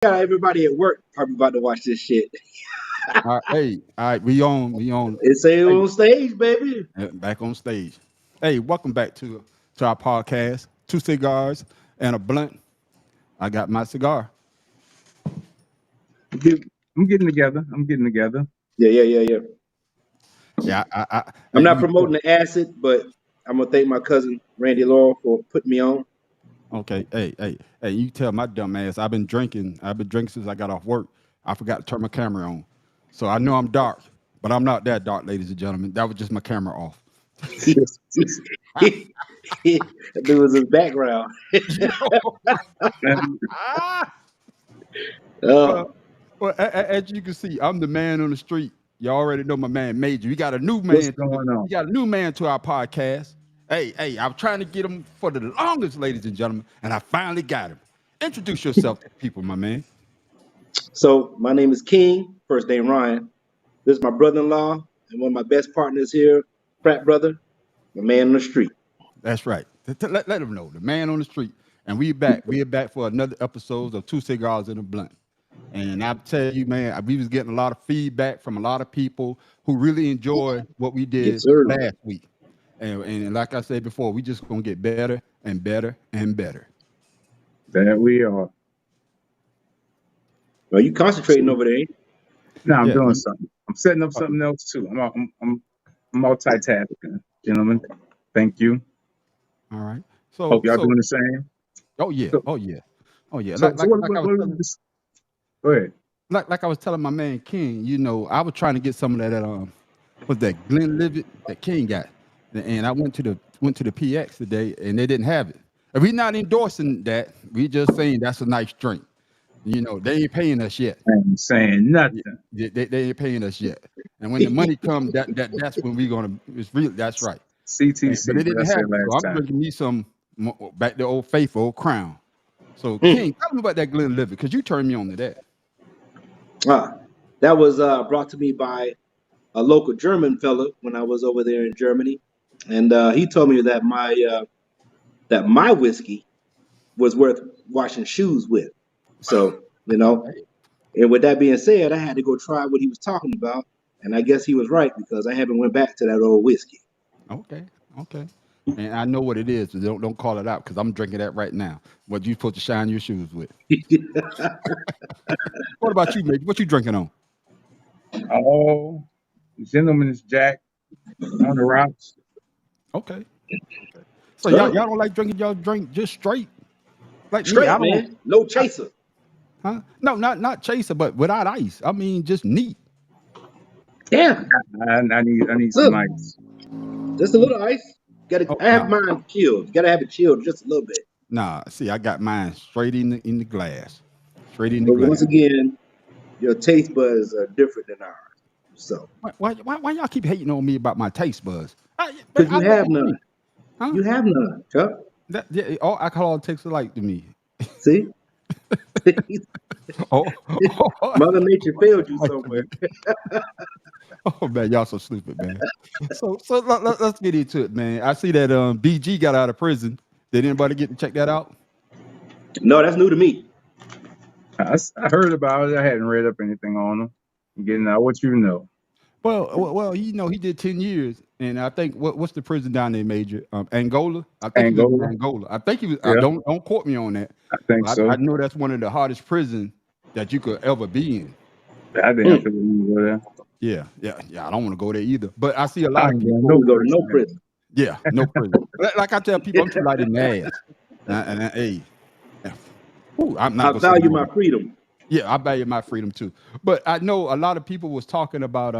got everybody at work probably about to watch this shit. All right, we on. It's a Hey, on stage, baby. back on stage. Hey, welcome back to our podcast. Two cigars and a blunt. I got my cigar. Get- I'm getting together. I'm getting together. Yeah. Yeah, I'm not promoting the acid, but I'm gonna thank my cousin Randy Law for putting me on. okay. Hey, you tell my dumb ass. I've been drinking. I've been drinking since I got off work. I forgot to turn my camera on, so I know I'm dark, but I'm not that dark, ladies and gentlemen. That was just my camera off. That dude was his background. Man, Ah! Uh, Well, as you can see, I'm the man on the street. You already know my man Major. We got a new what's man. going We on? got a new man to our podcast. Hey, I'm trying to get him for the longest, ladies and gentlemen, and I finally got him. Introduce yourself to people, my man. so my name is King. First name Ryan. This is my brother-in-law and one of my best partners here, frat brother, my man on the street. That's right. Let him know the man on the street. And we back. We are back for another episode of Two Cigars and a Blunt. And I tell you, man, we was getting a lot of feedback from a lot of people who really enjoyed what we Yes, did sir. last week. And like I said before, we just gonna get better and better and better. There we are. Well, you concentrating over there, ain't Now I'm Yeah. doing something. I'm setting up something else too. I'm multitasking, gentlemen. Thank you. All right. Hope So y'all so doing the same. oh yeah, So oh yeah, oh yeah. so, Like so like what, like I what, was what telling go ahead. like I was telling my man King, I was trying to get some of that was that Glenlivet that King got. And I went to the PX today and they didn't have it. And we not endorsing that. We just saying that's a nice drink. They ain't paying us yet. I ain't saying Yeah, nothing. they ain't paying us yet. And when the money comes, that's when we gonna. It's real. That's right. But CTC, they what I didn't said have it, so last I'm time. drinking me some back to Old Faithful, Old Crown. So it? King, tell me about that Glenlivet because you turned me on to that. Ah, that was brought to me by a local German fella when I was over there in Germany, and he told me that my whiskey was worth washing shoes with. So Hey, and with that being said, I had to go try what he was talking about, and I guess he was right because I haven't went back to that old whiskey. okay, okay. And I know what it is. So don't call it out because I'm drinking that right now. What you supposed to shine your shoes with? What about you, mate? What you drinking on? Oh, gentleman's Jack on the rocks. Okay, okay. So y'all Oh, don't like drinking y'all drink just straight like me. I straight don't. man, no chaser. Huh? No, not chaser, but without ice. I mean, just neat. Damn, I need some look, ice. just a little ice. Got to. Oh I have no, mine chilled. You got to have it chilled just a little bit. nah. See, I got mine straight in the glass, straight in the But once glass. again, your taste buds are different than ours. So, Why y'all keep hating on me about my taste buds? But because I you love have to none, drink, huh? you have none, Chuck. All alcohol tastes alike to me. See, Oh, Mother Nature failed you somewhere. oh man, y'all so stupid, man. So let's get into it, man. I see that BG got out of prison. Did anybody get to check that out? No, that's new to me. I heard about it. I hadn't read up anything on them. Getting out what you know. Well, he did 10 years, and I think what's the prison down there, Major? Angola. I think he was in Angola. Angola. I think he was. Yeah, Don't quote me on that, I think but I so. know that's one of the hardest prisons that you could ever be in. I didn't have Mm. to go there. Yeah. I don't want to go there either. But I see a I lot of ain't going You people. can go to nowhere no soon. prison. Yeah, no prison. Like I tell people, I'm too light in the ass. Hey, whew, I'm not I gonna say value no my more. freedom. Yeah, I value my freedom too. But I know a lot of people was talking about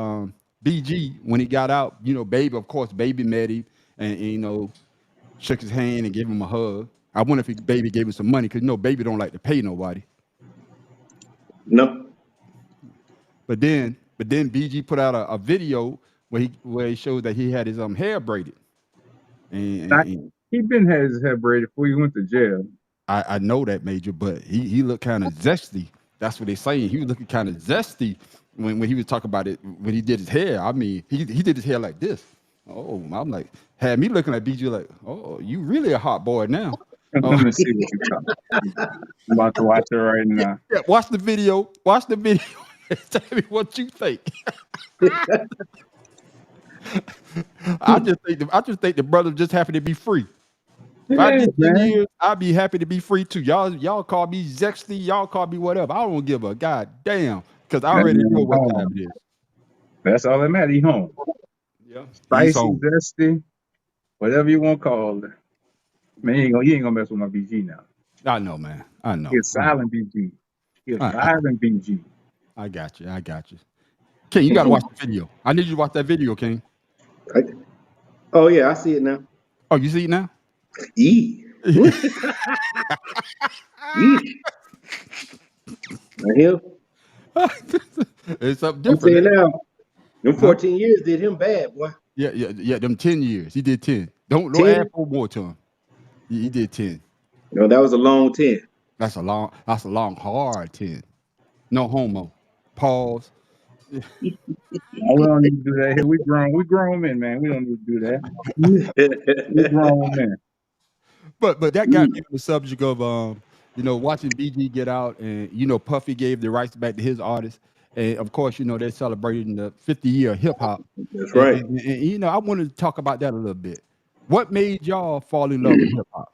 BG when he got out. Baby, of course, Baby met him and shook his hand and gave him a hug. I wonder if Baby gave him some money because Baby don't like to pay nobody. No, But then BG put out a video where he showed that he had his hair braided. And, Now, and, and he been had his hair braided before he went to jail. I know that, Major, but he looked kind of zesty. That's what they saying. He was looking kind of zesty when he was talking about it when he did his hair. I mean, he did his hair like this. Oh, I'm like, had me looking at BG like, oh, you really a hot boy now. Oh, Let me see what you're talking about. I'm about to watch it right now. yeah, watch the video. Watch the video. Tell me what you think. I just think the brother just happy to be free. If I Yeah, did 10 man. years, I'd be happy to be free too. Y'all call me Zexty, y'all call me whatever. I don't give a god damn because I That already know man what time home. it is. That's all that matters. He home. Yeah. He's Spicy, home. dusty, whatever you want to call it. Man, you ain't gonna mess with my BG now. I know, man. I He know. a silent BG. He a I, I, silent BG. I got you. I got you. King, you got to watch the video. I need you to watch that video, King. I, oh yeah, I see it now. Oh, you see it now? Yee. Yeesh. Right here. It's something I'm different. saying Ain't it? now, them Huh? 14 years did him bad, boy. Yeah, yeah, yeah. Them 10 years. He did 10. Don't add 10? 4 more to him. He did 10. No, that was a long 10. That's a long, hard 10. No homo. Pause. No, we don't need to do that here. We grown men, man. We don't need to do that. We grown men. But that got me Mm, on the subject of watching BG get out, and Puffy gave the rights back to his artists, and of course they're celebrating the 50-year hip hop, That's and, right. I wanted to talk about that a little bit. What made y'all fall in love with hip hop?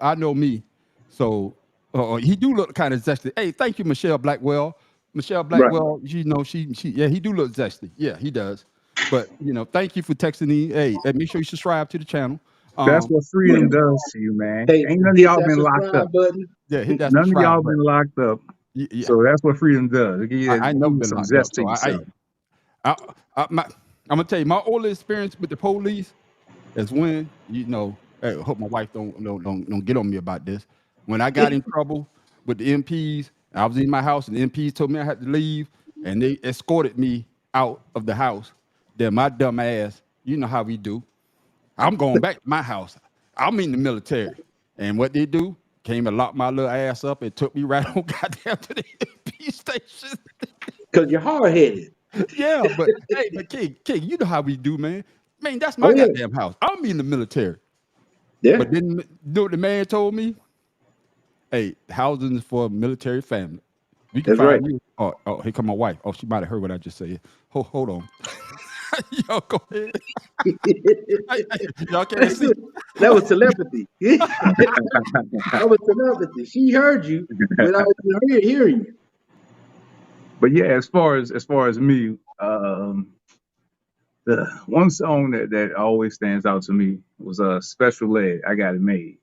I know me, so he do look kind of zesty. Hey, thank you, Michelle Blackwell. Michelle Right. Blackwell, she yeah, he do look zesty. Yeah, he does. But thank you for texting me. Hey, and make sure you subscribe to the channel. That's Um, what Yeah. freedom does to you, man. Hey, Ain't none of hit y'all that been locked up. subscribe button. Yeah, hit that None of subscribe y'all been button. locked up. Yeah, So that's what freedom does. It I give never you been some locked up. zest to So yourself. I, I'm gonna tell you my only experience with the police is when Hey, I hope my wife don't get on me about this. When I got in trouble with the MPs, I was in my house and the MPs told me I had to leave, and they escorted me out of the house. Then my dumb ass, you know how we do. I'm going back to my house. I'm in the military. And what they do, came and locked my little ass up and took me right on goddamn to the MP station. Because you're hard headed. Yeah, but hey, but King, you know how we do, man. Man, that's Oh, my yeah. goddamn house. I'm in the military. Yeah. But then you know what the man told me? Hey, housing is for a military family. We can That's right. find you. Oh, here come my wife. Oh, she might have heard what I just said. Hold on. Y'all go ahead. Y'all can't see. That was telepathy. That was telepathy. She heard you without even hearing you. But yeah, as far as me, the one song that always stands out to me was Special Ed. I Got It Made.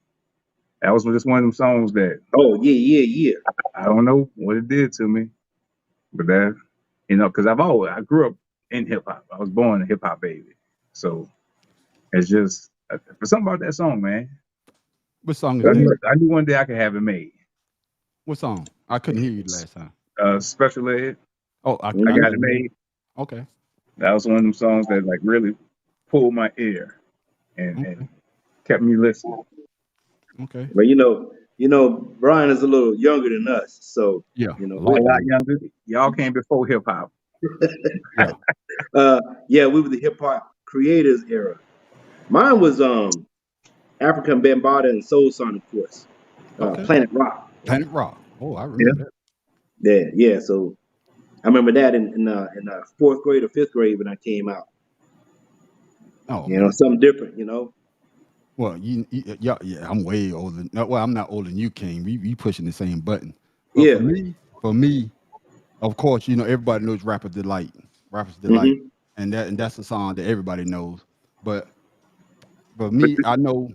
That was just one of them songs that Oh, yeah, yeah, yeah. I don't know what it did to me, but that because I grew up in hip hop. I was born a hip hop baby, so it's just for something about that song, man. What song is I That's that? knew, right. I knew one day I could have it made. What song? I couldn't hear you the last time. Special Ed. Oh, I I got know. it Mhm. made. Okay. That was one of them songs that like really pulled my ear and Okay. kept me listening. Okay. But Brian is a little younger than us, so Yeah. A A we lot lot younger. younger. Y'all came before hip hop. Yeah. yeah, we were the hip hop creators era. Mine was African Bambaataa and Soul Son, of course. Okay. Planet Rock. Planet Rock. Oh, I Yeah. remember that. Yeah, yeah. So I remember that in fourth grade or fifth grade when I came out. Oh man. Something different. Well, yeah, I'm way older. No, well, I'm not older than you, King. We pushing the same button. But Yeah. for me, of course, everybody knows Rapper Delight. Rapper's Delight. Hmm. And that's a song that everybody knows. But for But me, I know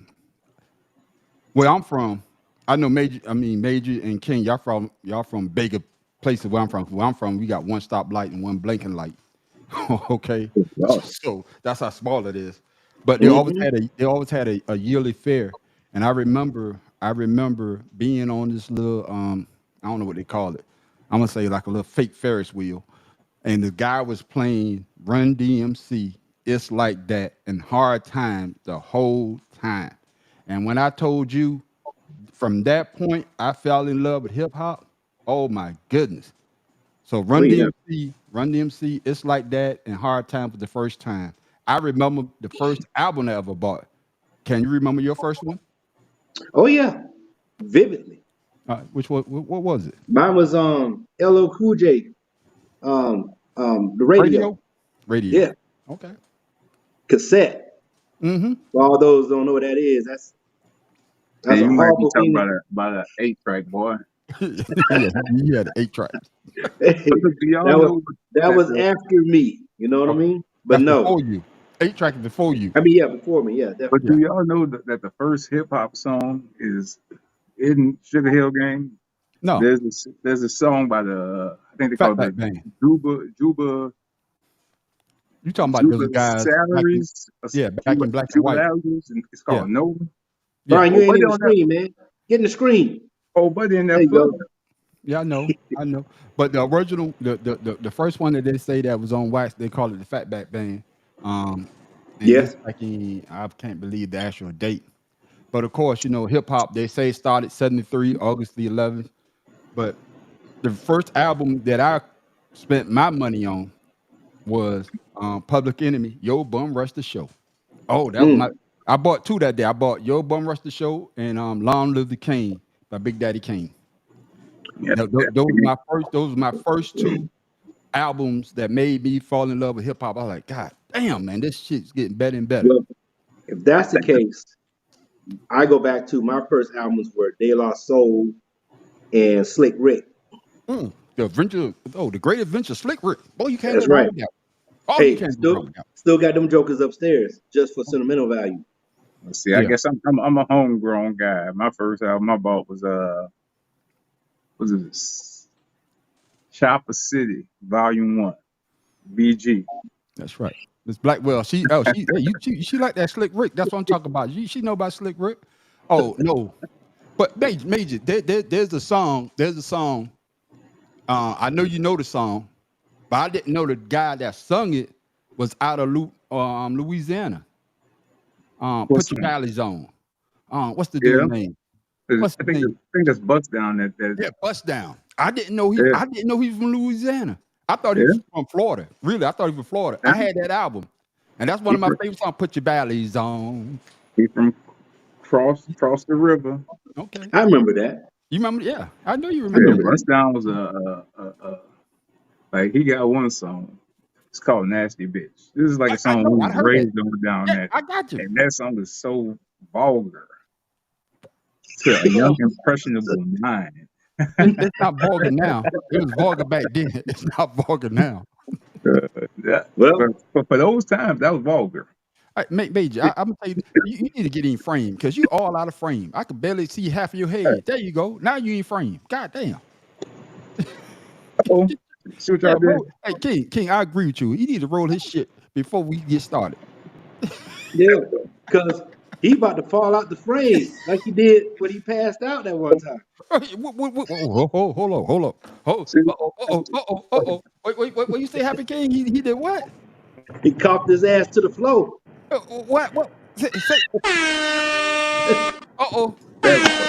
where I'm from. I know Major and King, y'all from bigger places where I'm from. Where I'm from, we got one stop light and one blinking light. Okay. oh, So that's how small it is. But Hmm. they always had a yearly fair. And I remember being on this little I don't know what they call it. I'm gonna say like a little fake Ferris wheel. And the guy was playing Run DMC, It's Like That, and Hard Time the whole time. And when I told you from that point I fell in love with hip hop, oh my goodness. So Oh yeah. Run DMC, It's Like That, and Hard Time for the first time. I remember the first album I ever bought. Can you remember your first one? Oh yeah, vividly. What was it? Mine was LL Cool J, the radio. Radio. Radio. Yeah, Okay. cassette. Mm-hmm. For all those who don't know what that is, And that's a you might be horrible talking thing. about a 8-track, boy. Yeah, you had 8 tracks. But look, do y'all that was know that that was after me. You know what I Okay. mean? But That's no, before you. 8 tracks before you. I mean yeah, before me. Yeah, but definitely. Yeah. do y'all know that the first hip hop song is in Sugar Hill Gang? No. There's a song by the I think they call it Fatback the Band. You talking about Juba those guys back in, Salaries, yeah, back Juba in black and Juba white. Values, and it's Yeah. called No. Yeah. Brian, you Oh, ain't buddy in the on that. screen, man. Get in the screen. Oh, buddy in There that you flood. go. Yeah, I know. I know. But the original, the first one that they say that was on wax, they call it the Fatback Band. Um, and Yeah. this back in, I can't believe the actual date. But of course, hip hop, they say started 73, August the 11th. But the first album that I spent my money on was Public Enemy, Yo Bum Rush the Show. Oh, that was Mm. my. I bought two that day. I bought Yo Bum Rush the Show and Long Live the King by Big Daddy Kane. Yeah, Those were my first. Those were my first two albums that made me fall in love with hip hop. I was like, God damn, man, this shit's getting better and better. Well, if that's the case, I go back to my first albums were De La Soul and Slick Rick. The adventure, the Great Adventure, Slick Rick. Boy, you can't go That's wrong right. with that. Oh, you Hey, can't go wrong still with that. still got them jokers upstairs just for sentimental value. let's see. I Yeah, guess I'm a homegrown guy. My first album I bought was it Chopper City Volume 1, BG. that's right. Miss Blackwell, she like that Slick Rick. That's what I'm talking about. She know about Slick Rick. Oh no, but Major, there's a song. There's a song. I know you know the song, but I didn't know the guy that sung it was out of Louisiana. What's Put your that? valleys on. What's the Yeah, dude name? What's I the name? think that's Bust Down. That Yeah, Bust Down. I didn't know yeah, he was from Louisiana. I thought he yeah. was from Florida. Really, I thought he was from Florida. I had that album, and that's one He of my from, favorite songs. Put your valleys on. he from cross the river. Okay, I remember that. you remember? Yeah, I know you I remember Yeah, remember that. that. Bust Down was a like he got one song. It's called Nasty Bitch. This is like a I song know. we I was heard that. raised on down Yeah, that, I got you. and that song is so vulgar to a young impressionable mind. It's not vulgar now. It was vulgar back then. It's not vulgar now. Yeah, Well, for those times, that was vulgar. All right, Major, I'm gonna tell you, you need to get in frame because you all out of frame. I could barely see half of your head. There you go. Now you in frame. God damn. Oh, see what Yeah, y'all did? roll. Hey, King, I agree with you. He need to roll his shit before we get started. yeah, because he about to fall out the frame like he did when he passed out that one time. Hold on. See, Wait. What you say, Happy King? He did what? He coughed his ass to the floor. What? Say. Uh-oh. there we go.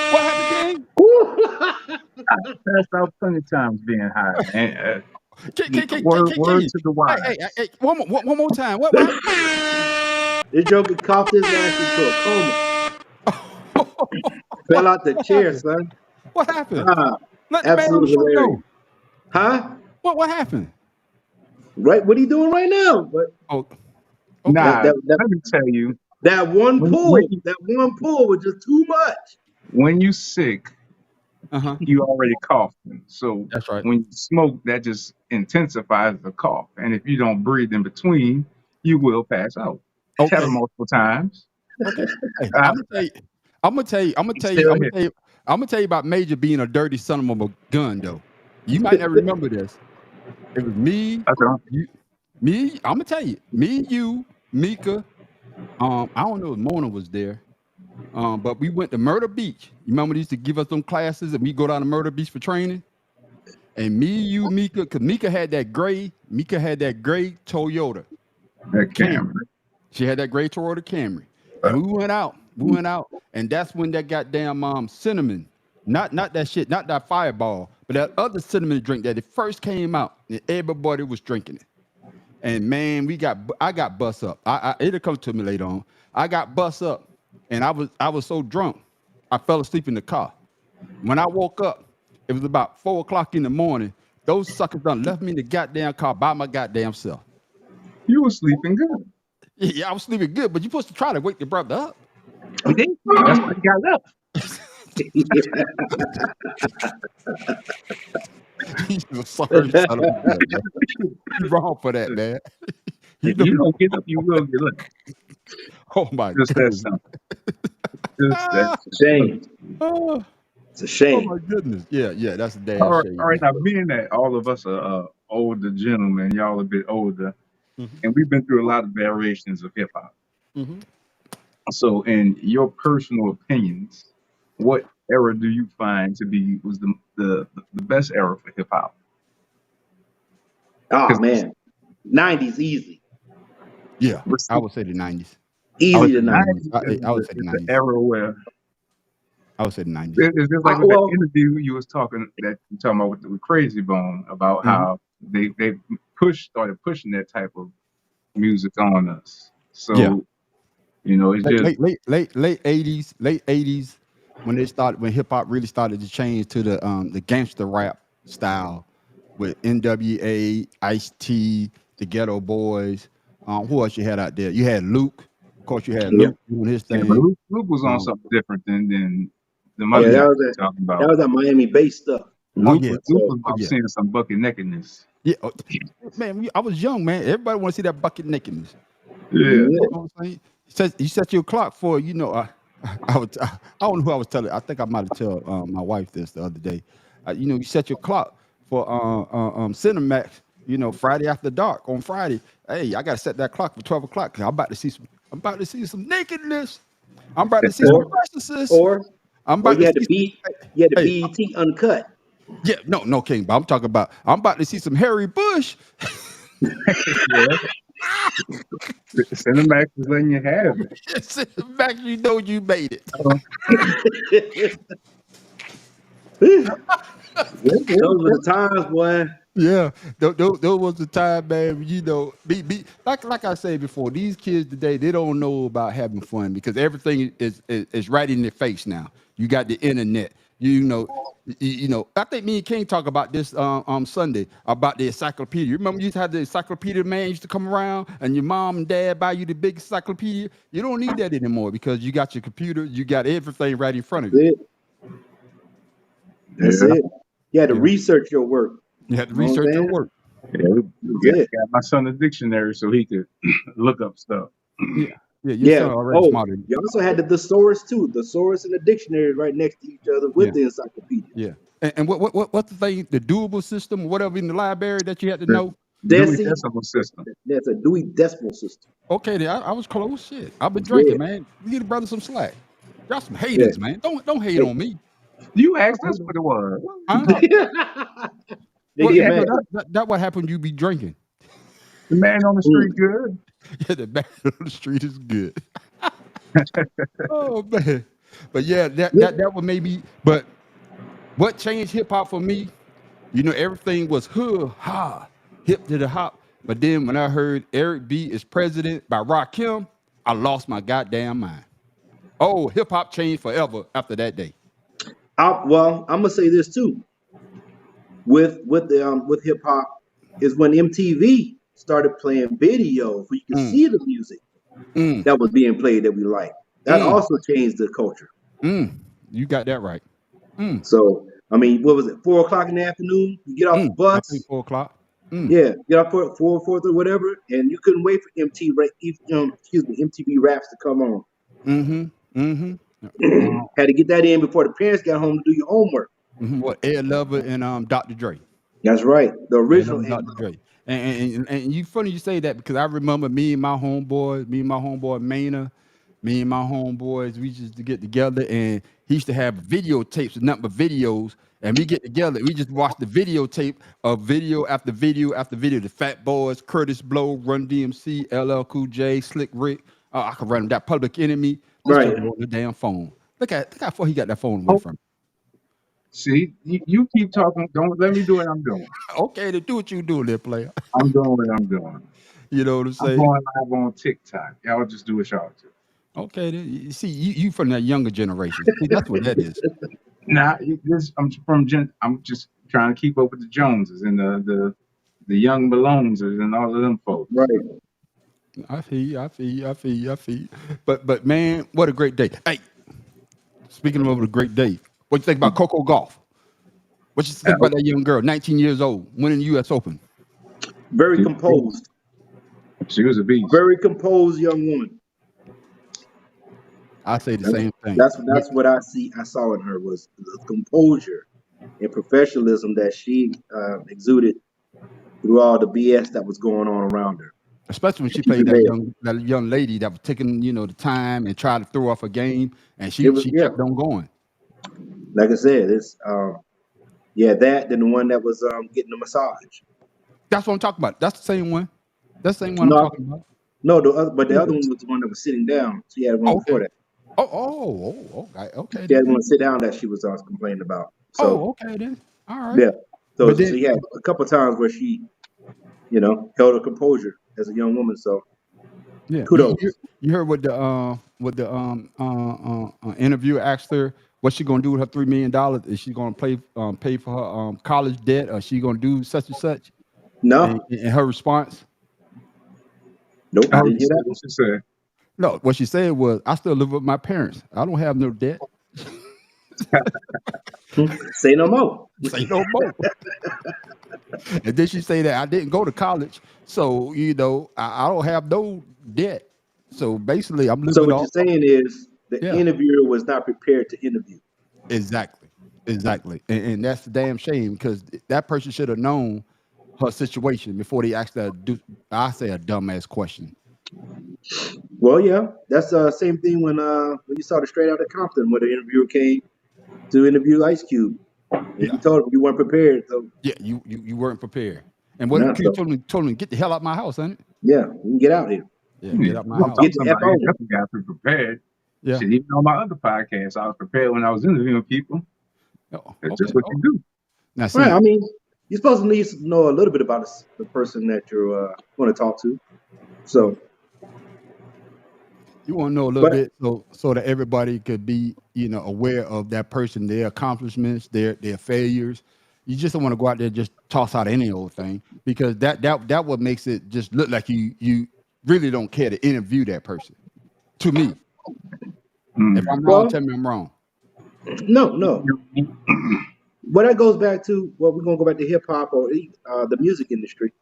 What happened, King? Passed out plenty of times being high, man. Word King. to the wise. Hey, one more time. What happened? This joker coughed his ass into a coma. Fell out the What chair, happened? son. What happened? Ah, Let the man on the absolutely show hilarious. know. Huh? What happened? Right? What he doing right now? But Oh, okay. Nah, that let me tell you, that one when pull, was just too much. when you sick, Uh-huh. you already coughing. So That's right. when you smoke, that just intensifies the cough. And if you don't breathe in between, you will pass out. It's Okay. happened multiple times. Okay. Hey, Uh, I'm gonna tell you still here. I'm gonna tell you about Major being a dirty son of a gun though. You might not remember this. It was me, That's all. I'm gonna tell you, me, you, Mika, I don't know if Mona was there. But we went to Murder Beach. You remember they used to give us them classes and we go down to Murder Beach for training? And me, you, Mika, because Mika had that gray Toyota That Camry. camera. She had that gray Toyota Camry. And we went out, and that's when that goddamn cinnamon, not that shit, not that Fireball, but that other cinnamon drink that it first came out, and everybody was drinking it. And man, I got bust up. It'll come to me later on. I got bust up, and I was so drunk, I fell asleep in the car. When I woke up, it was about 4 o'clock in the morning. Those suckers done left me in the goddamn car by my goddamn self. You were sleeping good. Yeah, I was sleeping good, but you supposed to try to wake the brother up. You did. That's why you got up. He's a sorry son of a gun, man. You wrong for that, man. You If know you you. don't get up, you will get up. Oh my Just that goodness. simple. Just that. Ah, It's a shame. oh, It's a oh shame. my goodness. Yeah, yeah, that's a All damn right, shame, all right. man. Now, being that all of us are older gentlemen, y'all a bit older, Hmm. and we've been through a lot of variations of hip hop. Hmm. So, in your personal opinions, what era do you find to be was the best era for hip hop? Oh Because man, 90s easy, Yeah, I the would say the 90s. I would easy say to the 90s. 90s. 90s I would say the is the 90s. era where I would say the 90s. it's just like with that Well, interview you was talking about with Crazy Bone about Hmm. how they started pushing that type of music on us. Yeah, So it's late, just late 80s, late 80s, when hip hop really started to change to the gangster rap style with NWA, Ice T, the Ghetto Boys. Who else you had out there? You had Luke. Of course, you had yeah, Luke doing his yeah, but thing. Luke was on Um, something different than the oh other yeah. guys yeah, we're talking That about. was that Miami bass stuff. oh Luke yeah, was Luke So was oh I'm yeah, seeing some bucket nakedness. yeah. Man, I was young, man. Everybody want to see that bucket nakedness. Yeah. yeah, You know what I'm saying? You set your clock for, I don't know who I was telling. I think I might have told my wife this the other day. You set your clock for Cinemax. Friday after dark on Friday. Hey, I gotta set that clock for 12 o'clock. 'Cause I'm about to see some. I'm about to see some nakedness. I'm about to see some or narcissists. or I'm or about to see. you had the Hey, BET uncut. yeah, no, King, but I'm talking about. I'm about to see some Harry Bush. Yeah. Cinemax is letting you have it. Cinemax, you know you made it. Uh, Those were the times, boy. Yeah, those was the time, man. Like I said before, these kids today they don't know about having fun because everything is right in their face now. You got the internet. I think me and King talk about this Sunday about the encyclopedia. You remember you used to have the encyclopedia man used to come around and your mom and dad buy you the big encyclopedia. You don't need that anymore because you got your computer. You got everything right in front of That's you. it. That's yeah. it. You had to Yeah, research your work. you have to You know what I'm research your saying? work. Yeah, we That's got, it. got my son a dictionary so he could look up stuff. Yeah, yeah. Your Yeah. son already Oh, smarter than you. you also had the thesaurus too. The thesaurus and the dictionary right next to each other with Yeah. the encyclopedia. Yeah. And what's the thing, the doable system, whatever in the library that you had to The know? Dewey Deci, Decimal System. that's a Dewey Decimal System. Okay, then I was close. Shit. I've been That's drinking, it. man. Give the brother some slack. Y'all some Yeah. haters, man. Don't hate Hey. on me. You Don't asked us hate on what it was. What are you huh? talking They Well, get about? you know mad. that what happened. You be drinking. The man on the street Mm. good. Yeah, the man on the street is good. Oh man. But yeah, Yeah. that would maybe. But what changed hip hop for me? Everything was hood ha, hip to the hop. But then when I heard Eric B is president by Rakim, I lost my goddamn mind. Oh, hip hop changed forever after that day. Well, I'm gonna say this too. With hip hop is when MTV started playing videos where you could Mm, see the music mm, that was being played that we like. That mm, also changed the culture. mm. You got that right. Mm, So I mean, what was it? 4 o'clock in the afternoon. You get off the I think bus. 4 o'clock. Mm, Yeah, get off for 4 or whatever, and you couldn't wait for MTV raps to come on. mm-hmm, mm-hmm. Had to get that in before the parents got home to do your homework. What Ed Lover and Dr. Dre. That's right. The Ed original Lover and Ed Dr. Lover. Dre. And you funny you say that because I remember me and my homeboy Maynard, me and my homeboys, we used to get together and he used to have videotapes and nothing but videos. And we get together, we just watch the videotape of video after video after video. The Fat Boys, Curtis Blow, Run DMC, LL Cool J, Slick Rick. I could run that Public Enemy. This Right. dude on the damn phone. Look how far he got that phone away Oh, from. see, you keep talking. Don't let me do what I'm doing. Okay, to do what you do, there, player. I'm doing what I'm doing. You know what I'm I'm saying? going live on TikTok. Y'all just do what y'all do. Okay, then, you see, you from that younger generation. See, that's what that is. Nah, I'm from I'm just trying to keep up with the Joneses and the young Maloneses and all of them folks. Right. I feel you. I feel you. I feel you. I feel you. But man, what a great day. Hey, speaking of a great day, what you think about Coco Golf? What you think Uh, about that young girl, 19 years old, winning the U.S. Open? Very she, composed. she was a beast. Very composed young woman. I say the That's same thing. that's what I saw in her was the composure and professionalism that she exuded through all the BS that was going on around her. Especially when she She played prevailed. that young lady that was taking the time and tried to throw off a game, and It she was she yeah, kept on going. like I said, it's yeah, that then the one that was getting the massage. That's what I'm talking about. That's the same one. That's the same one I'm No, talking about. no, but the other one was the one that was sitting down. She had one Oh, before okay. that. Okay She had then. one sit down that she was complaining about. So Okay then. All right. yeah, so But then, she had a couple times where she held her composure as a young woman. So yeah, kudos. you heard what the interviewer asked her what she gonna do with her $3 million? Is she gonna pay for her college debt, or she gonna do such and such? No, And her response, nope, I Oh, didn't hear that what she said. no, what she said was, "I still live with my parents. I don't have no debt. one. Say no more. Say no more." And then she say that I didn't go to college, so I don't have no debt. So basically, I'm So living what you're off. saying is the Yeah, interviewer was not prepared to interview. exactly, exactly, and that's a damn shame because that person should have known her situation before they asked that. I say a dumbass question. Well, yeah, that's the same thing when you saw the Straight Outta Compton where the interviewer came to interview Ice Cube and Yeah, he told him you weren't prepared. So yeah, you weren't prepared. And what no, Q so told me, get the hell out my house, honey. yeah, you can get out here. Yeah, Yeah, get out my I'm house. talking Get the F somebody. I on. definitely got to be prepared. Yeah. Shit, even on my other podcast, I was prepared when I was interviewing people. Oh, That's just okay. what Oh, you do. now Right. see, I mean, you're supposed to at least know a little bit about the person that you're going to talk to. well, So, you want to know a little but bit so that everybody could be aware of that person, their accomplishments, their failures. You just don't want to go out there and just toss out any old thing because that what makes it just look like you really don't care to interview that person. To me, if I'm Mm. wrong, well, tell me I'm wrong. no, no. Well, that goes back to well, we're gonna go back to hip hop or the music industry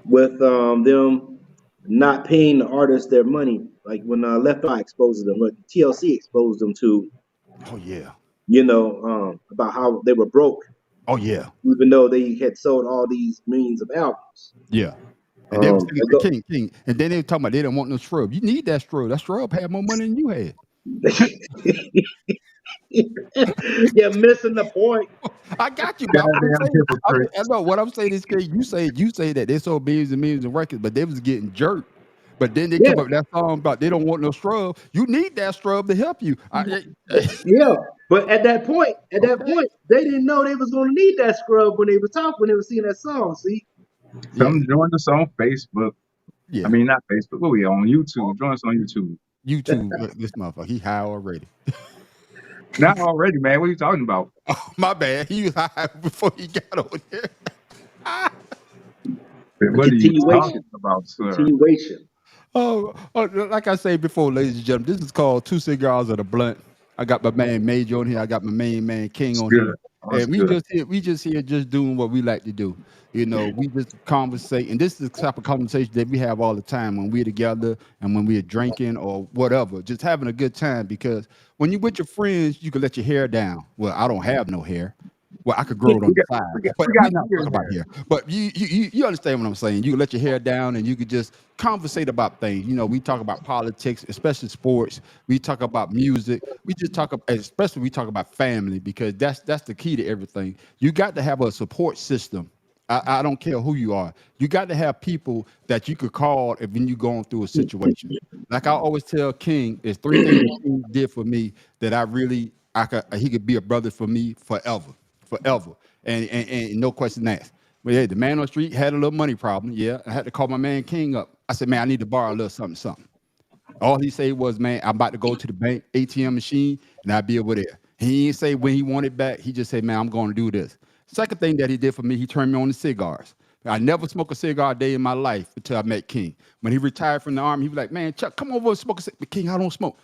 with them not paying the artists their money. Like when Left Eye exposes them, like TLC exposed them to, Oh yeah, about how they were broke, oh yeah, even though they had sold all these millions of albums. yeah. And they were saying I like go, King, and then they were talking about they didn't want no scrub. You need that scrub. That scrub had more money than you had. You're missing the point. I got you, but I'm just Goddamn saying. I hypocrites. know what I'm saying is, King, you say that they sold millions and millions of records, but they was getting jerked. But then they Yeah, come up with that song about they don't want no scrub. You need that scrub to help you. yeah. But at that Okay. point, they didn't know they was gonna need that scrub when they was talking, when they was singing that song. See, Yeah, Come join us on Facebook. I yeah. mean, not Facebook. What we on YouTube? Join us on YouTube. YouTube, this motherfucker, he high already. Not already, man. What are you talking about? Oh, my bad. He was high before he got on there. a What are you continuation, talking about, sir? continuation. Like I said before, ladies and gentlemen, this is called Two Cigars of the Blunt. I got my man Major on here. I got my main man King It's on good. here, Oh, it's and we good. just here just doing what we like to do. We just conversate, and this is the type of conversation that we have all the time when we're together and when we're drinking or whatever, just having a good time. Because when you with your friends, you can let your hair down. Well, I don't have no hair. Well, I could grow it on We the got side, we got but we we're got not beard talking about hair. here. But you understand what I'm saying? You can let your hair down and you could just conversate about things. We talk about politics, especially sports. We talk about music. We just talk about, especially we talk about family because that's the key to everything. You got to have a support system. I don't care who you are. You got to have people that you could call if when you're going through a situation. Like I always tell King, there's three things that King did for me that he could be a brother for me forever, forever, and no question asked. But yeah, the man on the street had a little money problem. Yeah, I had to call my man King up. I said, man, I need to borrow a little something, something. All he said was, man, I'm about to go to the bank ATM machine and I'll be over there. He didn't say when he wanted back. He just said, man, I'm going to do this. Second thing that he did for me, he turned me on to cigars. I never smoked a cigar a day in my life until I met King. When he retired from the army, he was like, man, Chuck, come over and smoke a cigar. King, I don't smoke.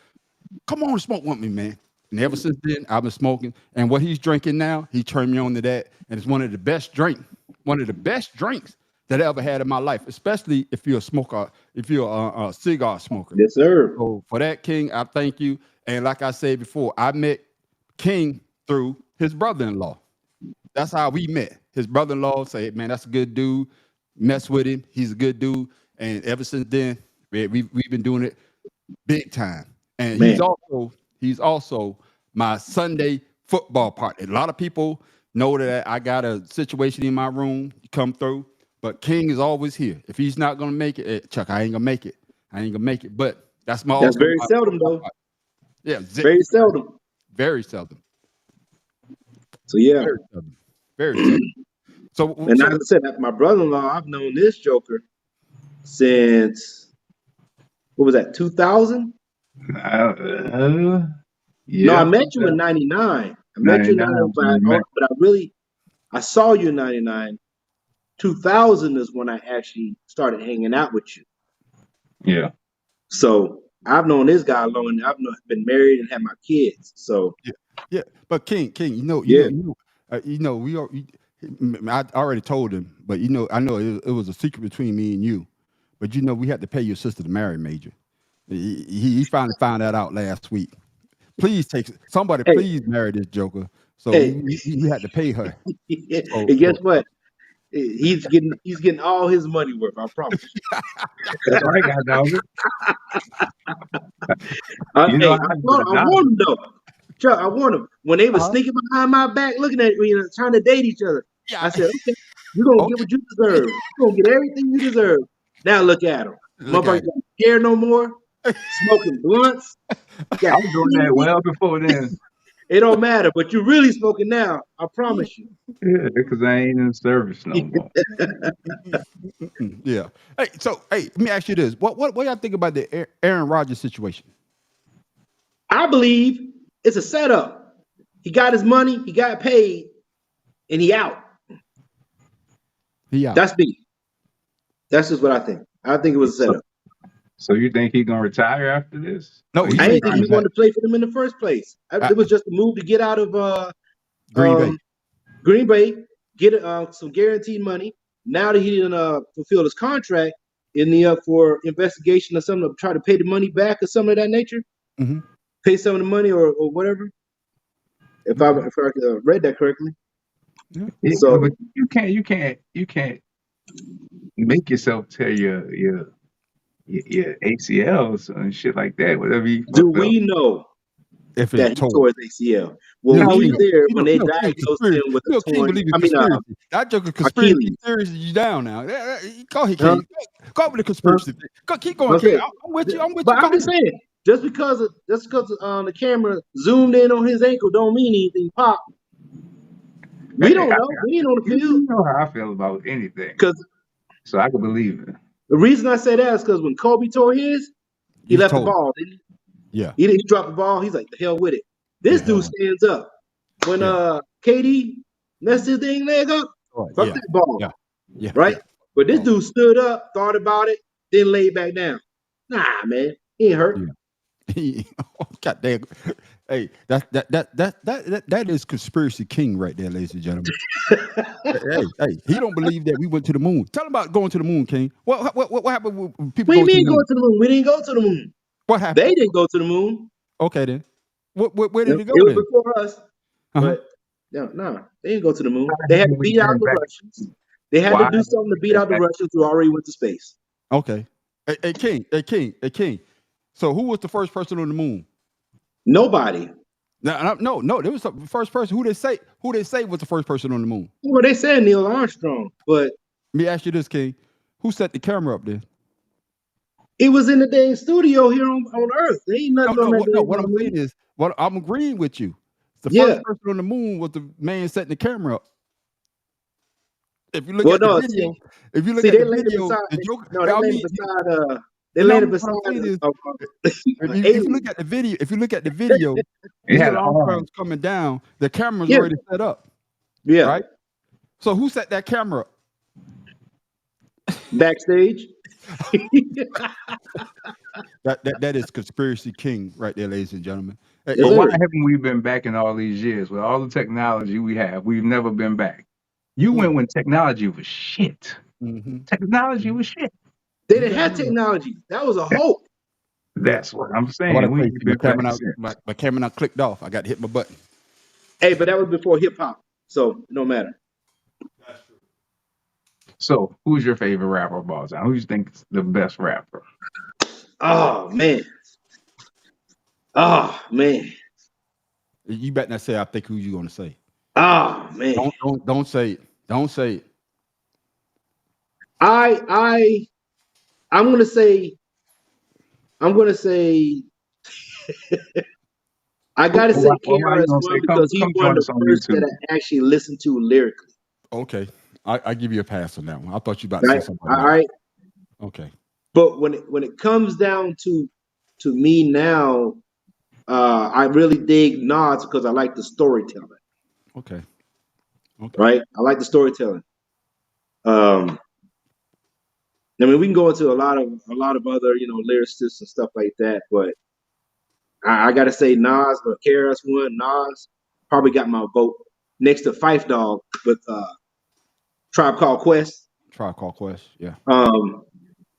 Come on and smoke with me, man. And ever since then, I've been smoking. And what he's drinking now, he turned me on to that. And it's one of the best drinks that I ever had in my life, especially if you're a smoker, if you're a cigar smoker. Yes, sir. So for that, King, I thank you. And like I said before, I met King through his brother-in-law. That's how we met. His brother-in-law said, man, that's a good dude. Mess with him. He's a good dude. And ever since then, we've been doing it big time. And Man. he's also my Sunday football partner. A lot of people know that I got a situation in my room. You come through. But King is always here. If he's not gonna make it, Chuck, I ain't gonna make it. But that's very seldom, though. Yeah, Very seldom. Very seldom. So yeah. Very seldom. Very seldom. So, and like I said, my brother-in-law, I've known this joker since what was that? 2000? Yeah. No, I met you in 99. I met you in 99, but I saw you in 99. 2000 is when I actually started hanging out with you. Yeah. So I've known this guy long. I've been married and had my kids. So yeah. But King, we are. I already told him, but I know it was a secret between me and you. But we had to pay your sister to marry Major. He finally found that out last week. Please please marry this joker. So we had to pay her. And guess what? He's getting all his money worth. I promise you. That's right, God dog. I warned him though. Chuck, I warned him when they were sneaking behind my back, looking at me, trying to date each other. Yeah. I said, okay, you're gonna get what you deserve. You're gonna get everything you deserve. Now look at him. Motherfucker don't care no more. Smoking blunts. I was doing that well before then. It don't matter, but you're really smoking now. I promise you. Yeah, because I ain't in service no more. Yeah. Hey, let me ask you this: what y'all think about the Aaron Rodgers situation? I believe it's a setup. He got his money, he got paid, and he out. That's me. That's just what I think. I think it was a setup. So you think he's gonna retire after this? No, I didn't think he wanted to play for them in the first place. It was just a move to get out of Green Bay, get some guaranteed money. Now that he didn't fulfill his contract for investigation or something, to try to pay the money back or something of that nature, pay some of the money or whatever. If I read that correctly. Yeah, so but you can't make yourself tear your ACLs and shit like that. Whatever you we know if that he tore his ACL? Well, we were there when they diagnosed him with a torn. That joke conspiracy theories you down now. Go ahead, King. Go with the conspiracy. Keep going, King. I'm with you. But I'm just saying, just because the camera zoomed in on his ankle, don't mean anything popped. We don't know. We ain't on the field. You know how I feel about anything. So I can believe it. The reason I say that is because when Kobe tore his, he left the ball, didn't he? Yeah. He dropped the ball. He's like, the hell with it. This dude stands up. When KD messed his dang leg up, fuck that ball. Yeah. Right? But this dude stood up, thought about it, then laid back down. Nah, man. He ain't hurt. God damn. Hey, that is conspiracy king right there, ladies and gentlemen. hey, he don't believe that we went to the moon. Tell him about going to the moon, King. What happened with people? What do you mean going to the moon? We didn't go to the moon. What happened? They didn't go to the moon. Okay, then. Where did it go? It was before us. But no, they didn't go to the moon. They had to beat out the Russians. They had to do something to beat out the Russians who already went to space. Okay. Hey, King. So who was the first person on the moon? Nobody. No. There was the first person. Who they say was the first person on the moon? Well, they said Neil Armstrong, but let me ask you this, King. Who set the camera up there? It was in the dang studio here on Earth. There ain't nothing on that. No, what I'm saying is, I'm agreeing with you. The first person on the moon was the man setting the camera up. If you look at the video, the Joker, they laid it beside They No, landed what I'm beside saying is, an if you alien. look at the video, It Neil had an arm. Armstrong's coming down. The camera's Yeah, already set up, yeah. right? So who set that camera up? Backstage. That is conspiracy king right there, ladies and gentlemen. Yes, But Hey, why sir. haven't we been back in all these years with all the technology we have? We've never been back. You went when technology was shit. mm-hmm. Technology was shit. They You didn't got have me. technology. That was a hope. Yeah. That's what I'm What I saying. We say? ain't My been back camera now, since. my camera now clicked off. I got to hit my button. Hey, but that was before hip hop, so it don't matter. So, who's your favorite rapper of all time? Who you think is the best rapper? Oh man. Oh man. You better not say I think who you gonna say. Oh man. Don't say it. Don't say it. I I'm gonna say I'm gonna say I gotta say Why you KRS gonna say One come because he's come one of join the us on first that YouTube? I actually listened to lyrically. Okay, I give you a pass on that one. I thought you about to say Right? somebody All else. right. Okay, But when it comes down to me now, I really dig Nas because I like the storytelling. okay, okay. Right? I like the storytelling. Um, I mean, we can go into a lot of other lyricists and stuff like that, but I got to say Nas, but KRS One, Nas probably got my vote next to Fife Dog with Tribe Called Quest. Try call quest. Yeah, Um,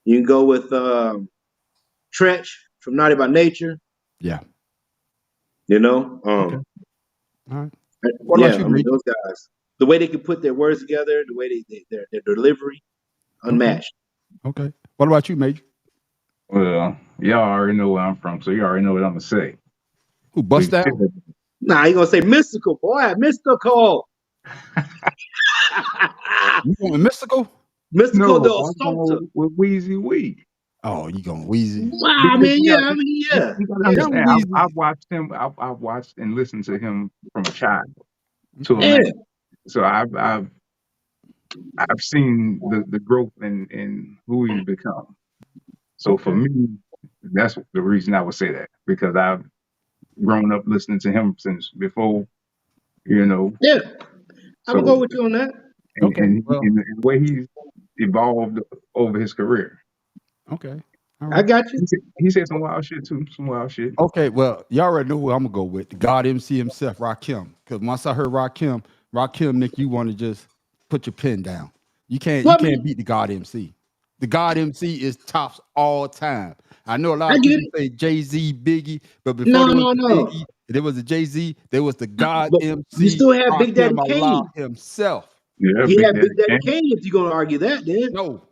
you can go with Trench from Naughty by Nature. yeah. You know, Okay. All right. What yeah, about you, I mean Major? those guys, the way they can put their words together, the way their delivery, Okay. unmatched. Okay. What about you, Major? Well, y'all already know where I'm from, so you already know what I'm gonna say. Who bust Big down? Chili. Nah, you gonna say mystical, boy, mystical, You going mystical? mystical No, the I'm assaulter. going with Wheezy Wee. Oh, you going Wheezy? Wow, I Because mean, yeah, I mean, yeah, you gotta yeah, Young understand. Wheezy. I've watched him. I've watched and listened to him from a child to a Okay. yeah. man. So I've seen the growth in who he's become. So for Okay. me, that's the reason I would say that because I've grown up listening to him since before, you know. Yeah, I'm gonna go So with you on that. and Okay. and, Well. and the way he's evolved over his career. Okay. All I right. got you. He said some wild shit too. Some wild shit. Okay. Well, y'all already know who I'm gonna go with. The God MC himself, Rakim. Because once I heard Rakim, Nick, you want to just put your pen down. You Well, I can't mean, beat the God MC. The God MC is tops all time. I know a lot I of get people it. say Jay Z, Biggie, but before No, there was no, the no. Biggie, there was the Jay Z, there was the God But you MC, still have Big Daddy Rakim Allah Kane. himself. Yeah, You Big have Big Daddy Daddy Kane. Kane if you're gonna argue that, then. No,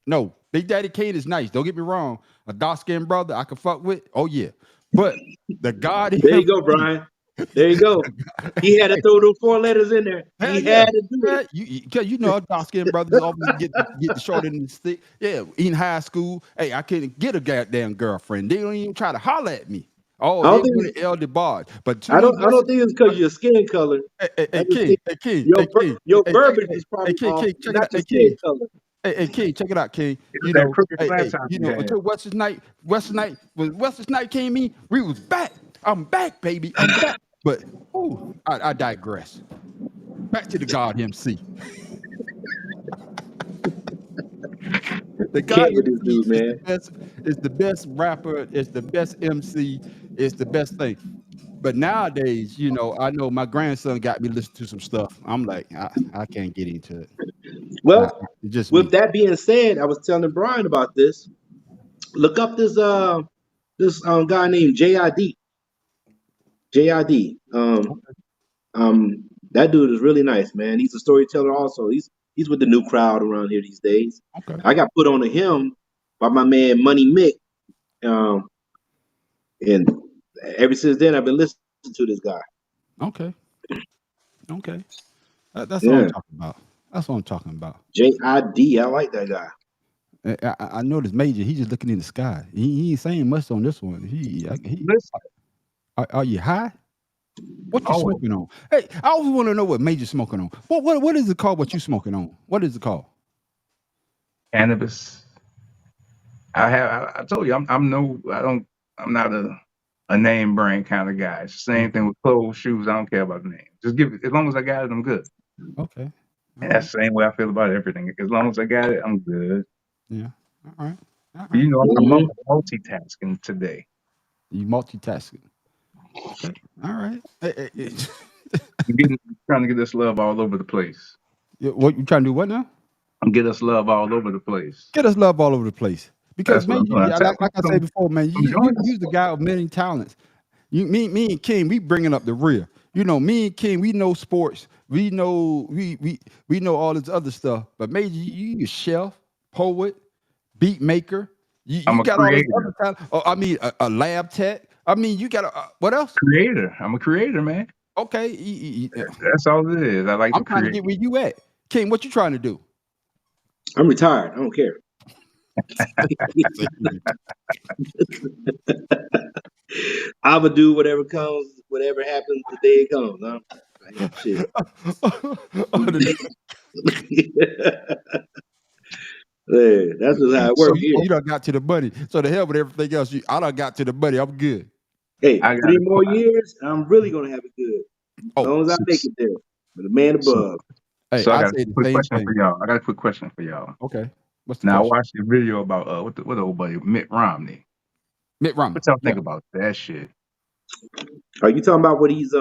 no, Big Daddy Kane is nice. Don't get me wrong. A dark skinned brother I can fuck with. Oh yeah, but the God There you go, MC, Brian. There you go. He had to throw those four letters in there. hell He yeah. had to do it. Yeah, cause you know dark skinned brothers always get the short end of the stick. Yeah, in high school, hey, I couldn't get a goddamn girlfriend. They don't even try to holler at me. Oh, I don't they think wanted it's, elder bars. But I between don't I West, don't think it's because of your skin color. I just think Hey King, your hey King, your verbiage is probably off, King, check it not out, your hey skin King. color. Hey, King, check it out, King. It was that crooked flat top You he know, had. until when Wester's night came in, we was back. I'm back, baby. I'm back. But I digress. Back to the God MC. The God Can't with this MC dude, man. is the best rapper, is the best MC, is the best thing. But nowadays, I know my grandson got me listening to some stuff. I'm like, I can't get into it. Well, It's just with me. that being said, I was telling Brian about this. Look up this guy named JID. JID. That dude is really nice, man. He's a storyteller also. He's with the new crowd around here these days. Okay. I got put on to him by my man Money Mick. Um, and ever since then I've been listening to this guy. Okay. Okay. That's all I'm Yeah. talking about. That's what I'm talking about. JID. I like that guy. I noticed Major. He's just looking in the sky. He ain't saying much on this one. Listen, Are you high? What you always smoking on? Hey, I always want to know what Major smoking on. What is it called? What you smoking on? What is it called? cannabis. I told you, I'm not a name brand kind of guy. It's the same thing with clothes, shoes. I don't care about the name. Just give it, as long as I got it, I'm good. Okay. All And right. that's the same way I feel about everything. As long as I got it, I'm good. Yeah. All right. All But right. I'm Mhm. multitasking today. You multitasking. Okay. All right. Trying to get this love all over the place. What you trying to do? What now? Get us love all over the place. Get us love all over the place. Because That's what man, I'm doing. I tell like I people said before, man, some joints. you's the guy of many talents. Me and King, we bringing up the rear. You know, me and King, we know sports. We know all this other stuff. But Major, you a chef, poet, beat maker. I'm You a got all this creator. other talent. Oh, I mean, a lab tech. I mean, you got what else? Creator. I'm a creator, man. Okay, That's all it is. I like to I'm trying to create. get where you at, King. What you trying to do? I'm retired. I don't care. I would do whatever comes, whatever happens the day it comes. Huh? Shit. Yeah, that's just how it So works here. you done got to the money. So the hell with everything else. I done got to the money. I'm good. Hey, I got 3 a more years, I'm really gonna have it good. As Oh, long as I make it there. But the man so, above. hey, so I I got a say the quick same question thing. for y'all. I got a quick question for y'all. Okay. What's the Now I question? watched a video about what the old buddy Mitt Romney. Mitt Romney. What y'all Yeah. think about that shit? Are you talking about what he's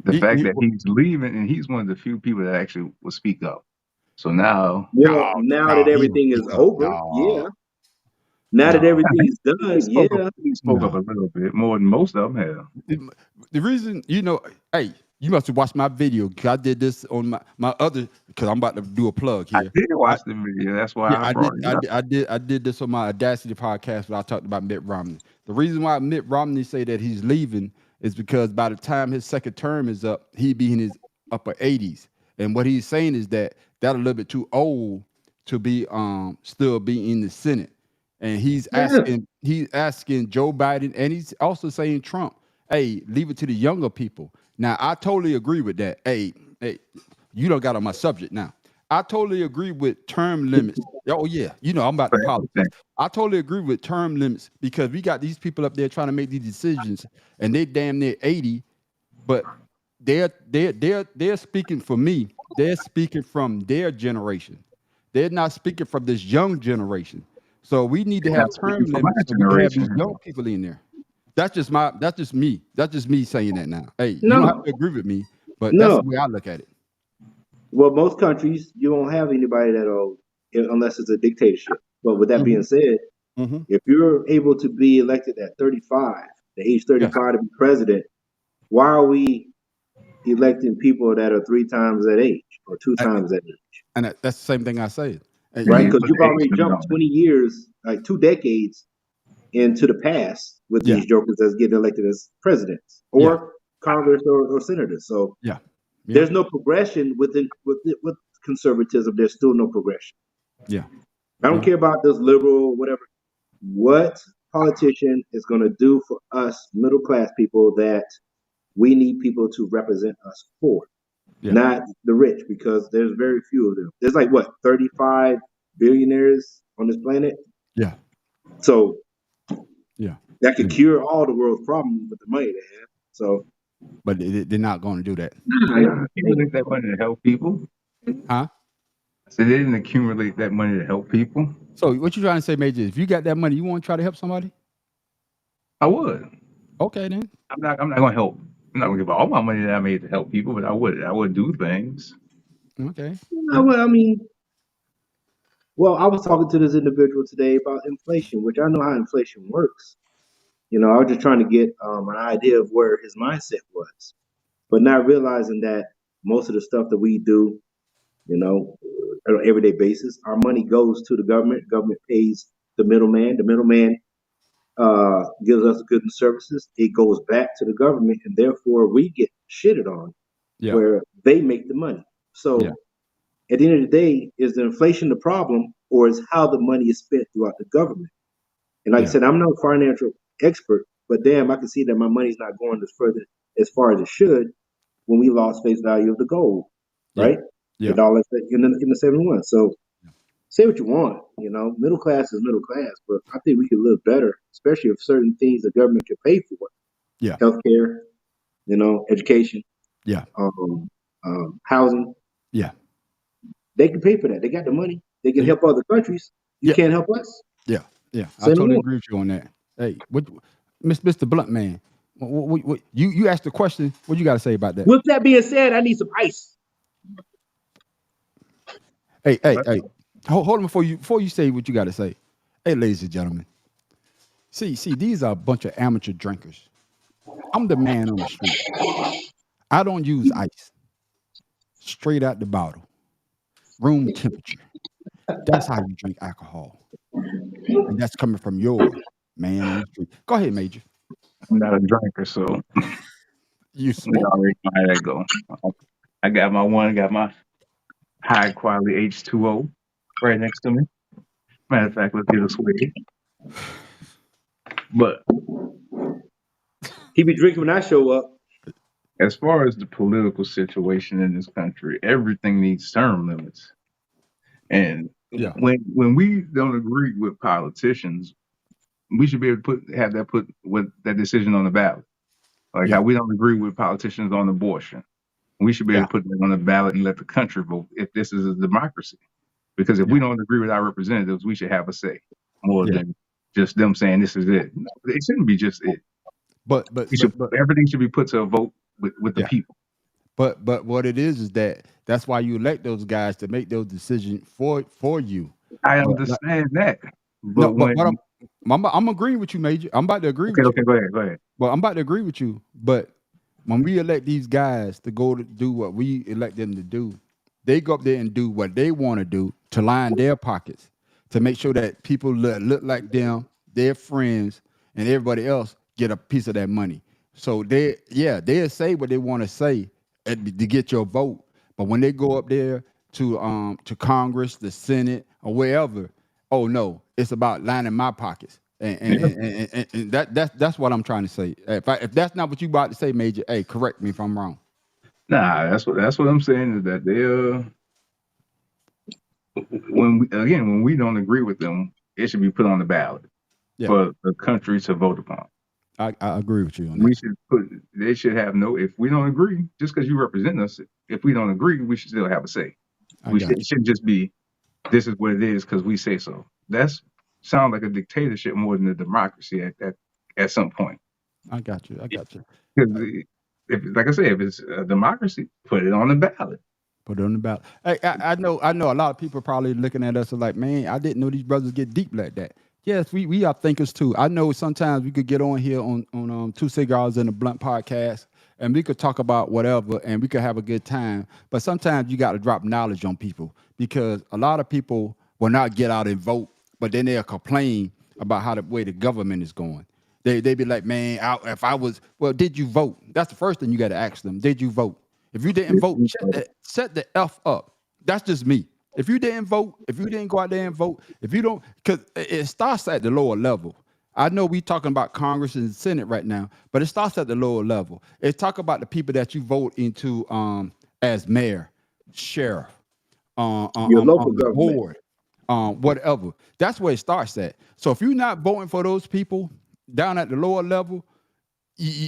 The fact He, that he's leaving and he's one of the few people that actually will speak up. So now well, no, now that no, he everything is speak up. over, No, yeah. Now that no, everything's done, yeah. he spoke up no. a little bit more than most of them have. The reason, hey, you must have watched my video. 'Cause I did this on my other, because I'm about to do a plug I here. did watch the video. That's Yeah, why I brought it up. I did this on my Audacity podcast where I talked about Mitt Romney. The reason why Mitt Romney say that he's leaving is because by the time his second term is up, he'd be in his upper 80s. And what he's saying is that a little bit too old to be still be in the Senate. And Yeah. he's asking Joe Biden, and he's also saying Trump, hey, leave it to the younger people. Now I totally agree with that. Hey, you don't got on my subject now. I totally agree with term limits. Oh yeah, I'm about the For politics. everything. I totally agree with term limits because we got these people up there trying to make these decisions, and they damn near 80, but they're speaking for me. They're speaking from their generation. They're not speaking from this young generation. So we need to They're have not speaking term for my limits so we can have these generation. young people in there. That's just me. That's just me saying that now. Hey, you don't have No, to agree with me, but that's no. the way I look at it. Well, most countries you don't have anybody that old unless it's a dictatorship. But with that being Hmm. said, Hmm. if you're able to be elected at 35, the age Yeah. 35 to be president, why are we electing people that are 3 times that age or two I- times that age? and that's the same thing I say. You Right? need to You, Because put you've the age already limit jumped on it. 20 years, like 2 decades into the past with yeah, these jokers that's getting elected as presidents yeah, or Congress or senators. So yeah, yeah, there's no progression with conservatism. There's still no progression. yeah, I don't yeah, care about this liberal, whatever. What politician is going to do for us middle class people that we need people to represent us for? yeah, Not the rich, because there's very few of them. There's like what 35 billionaires on this planet. yeah, So yeah, that could yeah. cure all the world's problems with the money they have. So But they're not going to do that, They didn't accumulate that money to help people. huh? So they didn't accumulate that money to help people. So what you trying to say, Major? If you got that money, you want to try to help somebody? I would. Okay, then. I'm not gonna help. I'm not gonna give all my money that I made to help people, but I would do things. Okay. well, I mean, well, I was talking to this individual today about inflation, which I know how inflation works. I was just trying to get an idea of where his mindset was, but not realizing that most of the stuff that we do, on an everyday basis, our money goes to the government. Government pays the middleman. The middleman gives us goods and services. It goes back to the government, and therefore we get shitted on Yeah, where they make the money. yeah, So at the end of the day, is the inflation the problem, or is how the money is spent throughout the government? And like I yeah, said, I'm no financial expert, but damn, I can see that my money's not going as far as it should when we lost face value of the gold, yeah, right? The yeah, dollar in the 71. So say what you want, you know, middle class is middle class, but I think we could live better, especially if certain things the government can pay for, Yeah, healthcare, you know, education, yeah, um, housing. yeah, They can pay for that. They got the money. They can yeah, help other countries. You yeah, can't help us. yeah, yeah. I Say no totally more. agree with you on that. Hey, what, Mr. Blunt man, you asked the question. What you got to say about that? With that being said, I need some ice. Hey, hey, hey. Hold on before you say what you got to say. Hey, ladies and gentlemen. See, these are a bunch of amateur drinkers. I'm the man on the street. I don't use ice. Straight out the bottle, room temperature. That's how you drink alcohol, and that's coming from your man on the street. Go ahead, Major. I'm not a drinker, so You you smoke. already know how that go. I got my one, got my high quality H2O right next to me. Matter of fact, let's get a swig. But He be drinking when I show up. as far as the political situation in this country, everything needs term limits. And Yeah, when we don't agree with politicians, we should be able to have that put with that decision on the ballot. Like yeah, how we don't agree with politicians on abortion. We should be able yeah, to put that on the ballot and let the country vote if this is a democracy. Because if yeah, we don't agree with our representatives, we should have a say more yeah. than just them saying this is it. No, it shouldn't be just it. But We should everything should be put to a vote with the yeah. people. But what it is that that's why you elect those guys to make those decisions for you. I But understand that, but no, but when I'm agreeing with you, Major. I'm about to agree okay, with you. okay, go ahead. Well, I'm about to agree with you, but when we elect these guys to go to do what we elect them to do, they go up there and do what they want to do to line their pockets, to make sure that people look like them, their friends, and everybody else get a piece of that money. So they'll say what they want to say to get your vote. But when they go up there to Congress, the Senate, or wherever, oh no, it's about lining my pockets. Yeah. And that's what I'm trying to say. If that's not what you about to say, Major, hey, correct me if I'm wrong. Nah, that's what I'm saying is that they when we don't agree with them, it should be put on the ballot Yeah, for the country to vote upon. I agree with you on We that. should put they should have no if we don't agree, just because you represent us, if we don't agree, we should still have a say. I got It shouldn't just be this is what it is because we say so. That's sounds like a dictatorship more than a democracy at some point. you. I got you. I got you. Because if like I said, if it's a democracy, put it on the ballot. Put it on the ballot. Hey, I know a lot of people probably looking at us and like, man, I didn't know these brothers get deep like that. Yes, we are thinkers too. I know sometimes we could get on here on Two Cigars and a Blunt podcast and we could talk about whatever and we could have a good time. But sometimes you got to drop knowledge on people because a lot of people will not get out and vote, but then they'll complain about how the way the government is going. They be like, man, if I was, well, did you vote? That's the first thing you got to ask them. Did you vote? If you didn't vote, shut the F up. That's just me. If you didn't vote, if you didn't go out there and vote, if you don't, because it starts at the lower level. I know we talking about Congress and Senate right now, but it starts at the lower level. It talk about the people that you vote into as mayor, sheriff, Your local on the government. board, whatever. That's where it starts at. So if you're not voting for those people down at the lower level,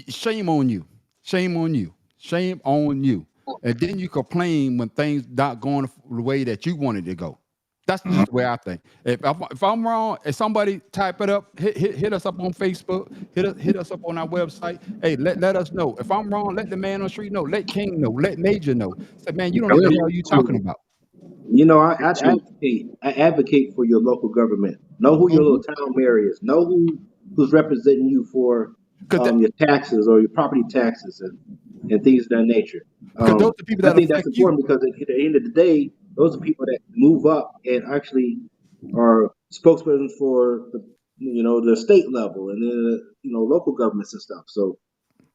shame on you. Shame on you. Shame on you. And then you complain when things not going the way that you wanted to go. That's just the way I think. If I'm wrong, if somebody type it up, hit us up on Facebook, hit us up on our website. Hey, let us know. If I'm wrong, let the man on the street know. Let King know. Let Major know. Say, man, you don't know what the hell you talking about. You know, So, I advocate for your local government. Know who your little town mayor is. Know who's representing you for Because your taxes or your property taxes and things of that nature. those are the people I that think that's affect you. important because at the end of the day, those are people that move up and actually are spokespersons for the state level and then local governments and stuff. So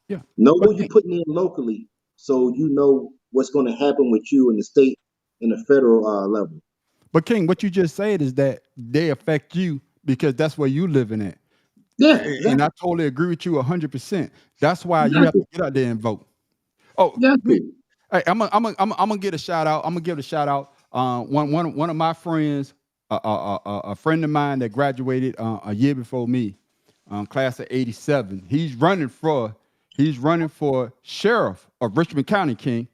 Yeah. know But who you're putting in locally, so you know what's going to happen with you in the state and the federal level. But King, what you just said is that they affect you because that's where you living at. Yeah, And I exactly, totally agree with you 100%. That's why you have to exactly, get out there and vote. Oh, exactly. hey, I'm gonna get a shout out. I'm gonna give it a shout out. One of my friends. a friend of mine that graduated a year before me, class of '87. He's running for sheriff of Richmond County, King.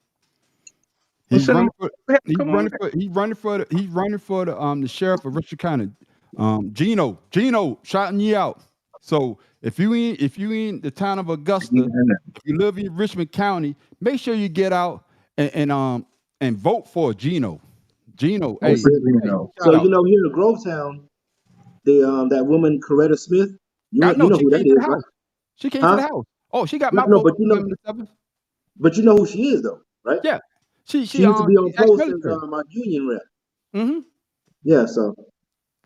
Well, He's send running him. for Come on. the sheriff of Richmond County. Gino, shouting you out. So if you in the town of Augusta, if you live in Richmond County, make sure you get out and vote for Gino. Gino, Oh, hey, send hey, Gino. So shout out. here in Grovetown, the that woman Coretta Smith, I you know know she who that came to the is, right? house. She came to the Huh? house. Oh, she got No, my no, vote on November the 7th. but you know who she is though, right? Yeah. She used to be on She post as ex-military. my union rep. Mm-hmm. Yeah, so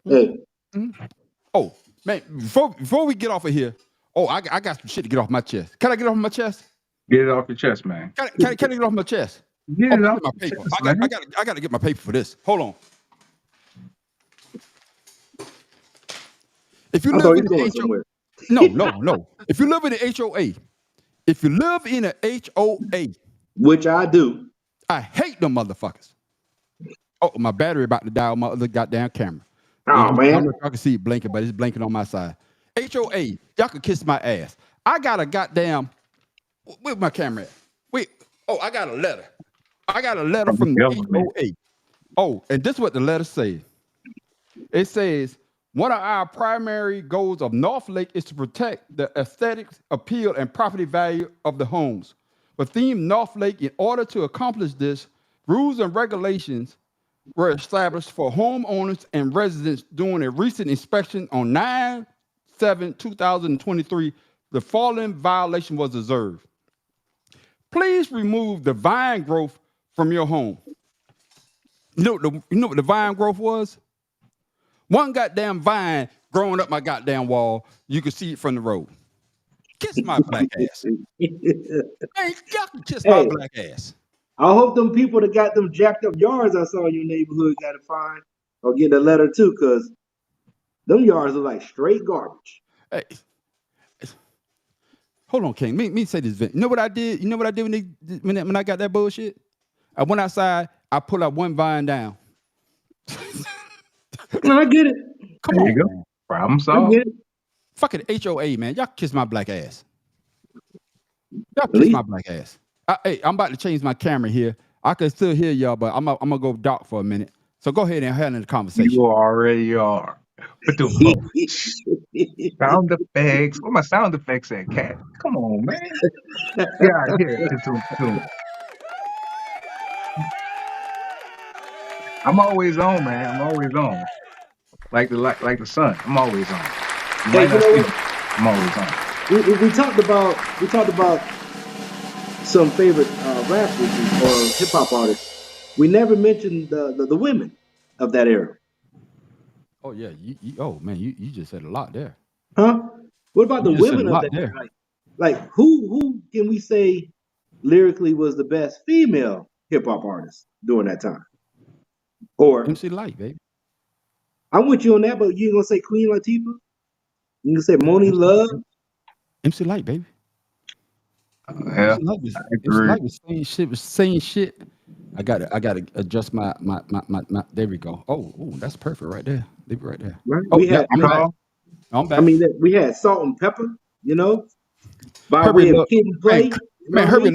Mm-hmm. hey, Mm-hmm. Oh, man, before we get off of here, I got some shit to get off my chest. Can I get off my chest? Get it off your chest, man. Can I get off my chest? Get Oh, it let me off get my your paper. chest, man. I got to get my paper for this. Hold on. If you I thought live he in was the going HO, somewhere. no. If you live in the HOA, if you live in a HOA, Which I do. I hate them motherfuckers. Oh, my battery about to die on my other goddamn camera. I Oh don't man. know if y'all can see it blinking, but it's blinking on my side. HOA, y'all can kiss my ass. I got a goddamn, where's my camera at? Wait, I got a letter. I got a letter From the from the government. HOA. Oh, and this is what the letter says. It says, one of our primary goals of North Lake is to protect the aesthetics, appeal, and property value of the homes. But theme North Lake, in order to accomplish this, rules and regulations were established for homeowners and residents during a recent inspection on 9/7/2023. The following violation was observed. Please remove the vine growth from your home. You know what the vine growth was? One goddamn vine growing up my goddamn wall. You could see it from the road. Kiss my black ass. Hey, y'all can kiss my Hey, black ass. I hope them people that got them jacked up yards I saw in your neighborhood got to find or get a letter too, cause them yards are like straight garbage. Hey, hold on, King. Me say this. You know what I did? You know what I did when I got that bullshit? I went outside. I pulled out one vine down. No, I get it. Come There on, you go. man. Problem I solved. get it. Fucking HOA, man. Y'all kiss my black ass. Y'all At kiss least my black ass. Hey, I'm about to change my camera here. I can still hear y'all, but I'm gonna go dark for a minute. So go ahead and handle the conversation. You already are. But the sound effects. Where my sound effects at, cat? Come on, man. Yeah, here. I'm always on, man. I'm always on. Like the sun. I'm always on. You Hey, might you not know see what? me. I'm always on. We talked about some favorite rappers or hip hop artists. We never mentioned the women of that era, Oh yeah, oh man, you just said a lot there. huh? What about the You just said a women of lot that there. era? Like who can we say lyrically was the best female hip hop artist during that time? Or MC Light, baby. I'm with you on that, but you ain't gonna say Queen Latifah? You can say Moni Love? MC Light, baby. Yeah, I MC agree. Light was saying shit. I gotta adjust my. There we go. Oh, that's perfect right there. Leave it right there. Right? Oh, We yeah, had I'm back. I'm I back. mean we had Salt and Pepper, you know, by Herbie way of Love, Kid and man, Play. You know man, what I mean?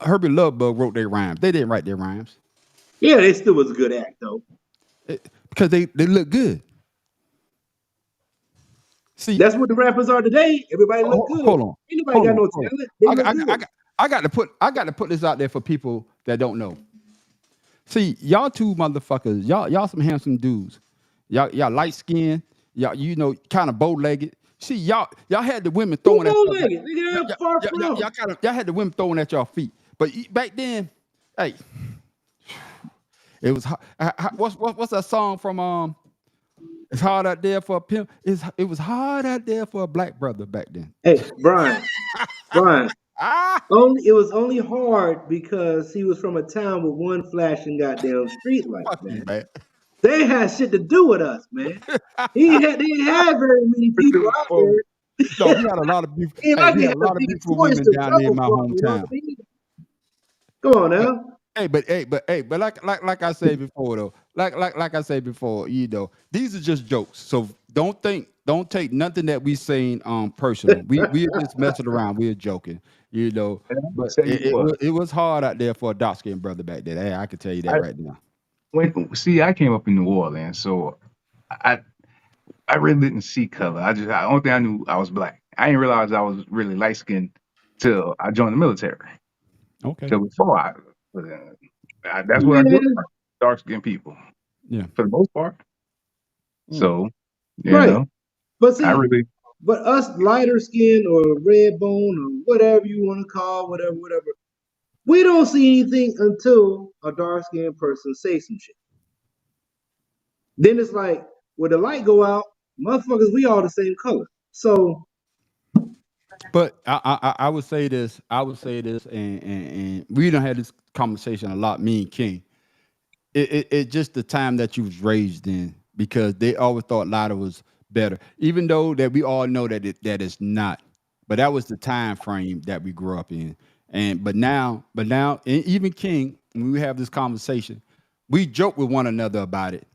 Herbie Lovebug wrote their rhymes. They didn't write their rhymes Yeah, they still was a good act though. because they look good. See, That's what the rappers are today. Everybody look good. hold on, Anybody got no hold on. talent? They look good. I got to put this out there for people that don't know. See, y'all two motherfuckers, y'all some handsome dudes. Y'all light skinned, y'all kind of bow legged. See, y'all had the women Who throwing at bow y'all. legged? Nigga, they're far from. Y'all had the women throwing at y'all feet. But back then, hey, it was what's that song from It's hard out there for a pimp. It was hard out there for a black brother back then. Hey, Brian, Ah, it was only hard because he was from a town with one flashing goddamn street light, fuck you, man. man. They had shit to do with us, man. They didn't have very many But people the out phone. there. No, we had a lot of beautiful. Ain't Hey, like we he had had a lot of big beautiful toys women to down there in show my for 'em, you know what hometown. I mean? Come on Uh, now. But like I said before though, like I said before, these are just jokes. So don't take nothing that we saying personal. We are just messing around. We're joking, you know. And I'm gonna But tell you what, it was hard out there for a dark skinned brother back then. Hey, I can tell you that I right now. I came up in New Orleans, so I I really didn't see color. The only thing I knew I was black. I didn't realize I was really light skinned till I joined the military. Okay. Till before that's what I grew up Yeah, around, dark skinned people Yeah. for the most part. Mm. So you right. know, But I see, really but us lighter skin or red bone or whatever you want to call, whatever, we don't see anything until a dark skinned person say some shit. Then it's like, when the light go out, motherfuckers, we all the same color. So But I would say this. I would say this, and we don't have this conversation a lot. Me and King. It just the time that you was raised in, because they always thought lighter was better, even though that we all know that it's not. But that was the time frame that we grew up in. And but now, and even King, when we have this conversation, we joke with one another about it.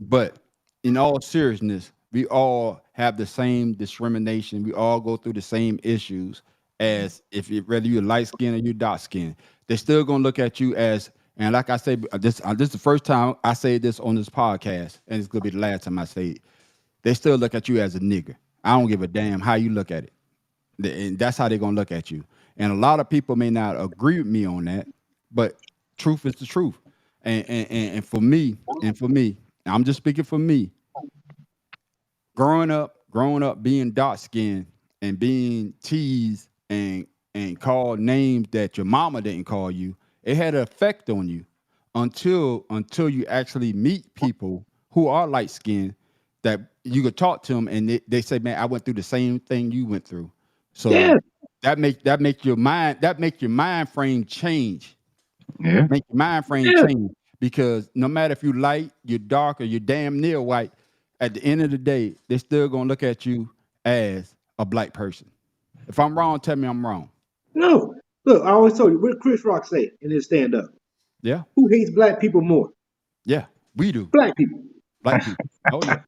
But in all seriousness, we all have the same discrimination. We all go through the same issues, as if whether you're light skin or you dark skin. They're still gonna look at you as, and like I say, this is the first time I say this on this podcast, and it's gonna be the last time I say it. They still look at you as a nigger. I don't give a damn how you look at it. And that's how they're gonna look at you. And a lot of people may not agree with me on that, but truth is the truth. And for me, I'm just speaking for me. Growing up being dark skinned and being teased and called names that your mama didn't call you, it had an effect on you until you actually meet people who are light skinned, that you could talk to them, and they say, man, I went through the same thing you went through. yeah, So that make your mind frame change. yeah. Make your mind frame yeah, change, because no matter if you light, you're dark, or you're damn near white, at the end of the day, they're still gonna look at you as a black person. If I'm wrong, tell me I'm wrong. no. Look, I always told you, what did Chris Rock say in his stand up? Yeah, Who hates black people more? yeah, we do. Black people. Black people. Oh yeah.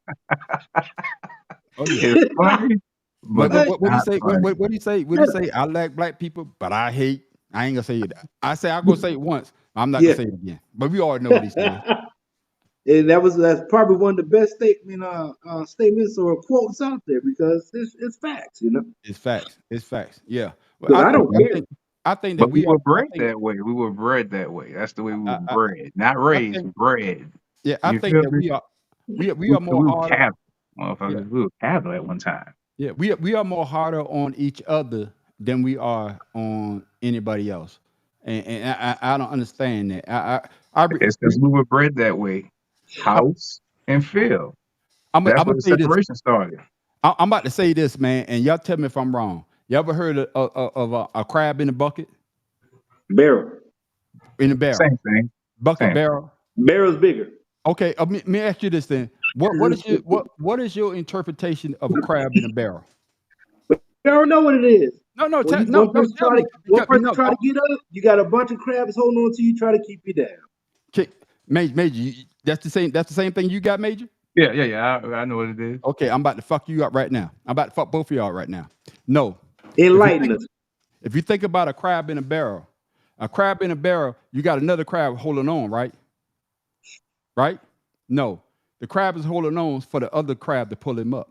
Oh yeah. It's funny, But but but it's Like, what do you not say? What, funny. what, what do you say? What do you say? I like black people, but I hate. I ain't gonna say it. I say I'm gonna say it once. I'm not gonna yeah. say it again. But we all know what he said. And that's probably one of the best statements or quotes out there, because it's facts, you know. It's facts. It's facts. Yeah. Well, Because I don't I care. think, I think that But we we are. were I bred think. that way. We were bred that way. That's the way we were I, I, bred, not I raised, think. bred. Yeah. I You think feel that me? we are more We were harder. cattle, Yeah. motherfuckers. We were cattle at one time. Yeah. We are more harder on each other than we are on anybody else. And I don't understand that. It's because we were bred that way. House and field. I'm That's where gonna the say this. separation started. I'm about to say this, man, and y'all tell me if I'm wrong. You ever heard of a crab in a bucket, Barrel. in a barrel, Same thing. bucket Same. barrel? Barrel's bigger. Okay, let me ask you this then. What is your interpretation of a crab in a barrel? You already know what it is. No, no, When no, no. Tell me, one because person try to get up, you got a bunch of crabs holding on to you, try to keep you down. Major, that's the same. That's the same thing you got, Major. Yeah. I know what it is. Okay, I'm about to fuck you up right now. I'm about to fuck both of y'all right now. No, if you Enlighten think us. if you think about a crab in a barrel, you got another crab holding on, right? Right? No, the crab is holding on for the other crab to pull him up.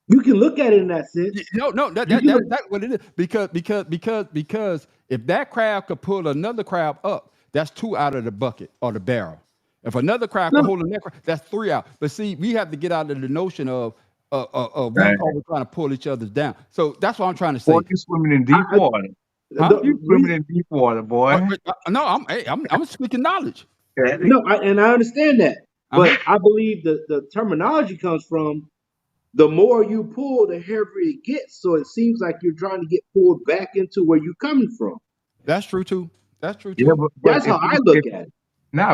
You can look at it in that sense. No, You can look, that's what it is. Because if that crab could pull another crab up, that's two out of the bucket or the barrel. If another crab no, could hold another crab, that's three out. But see, we have to get out of the notion of we Right. always trying to pull each other down. So that's what I'm trying to Boy, say. you swimming in deep I, water. Huh? You swimming in deep water, boy. No, I'm speaking knowledge. Yeah. no, and I understand that, Uh-huh. but I believe the terminology comes from the more you pull, the heavier it gets. So it seems like you're trying to get pulled back into where you're coming from. That's true too. That's true Yeah, too. That's how I look if at it.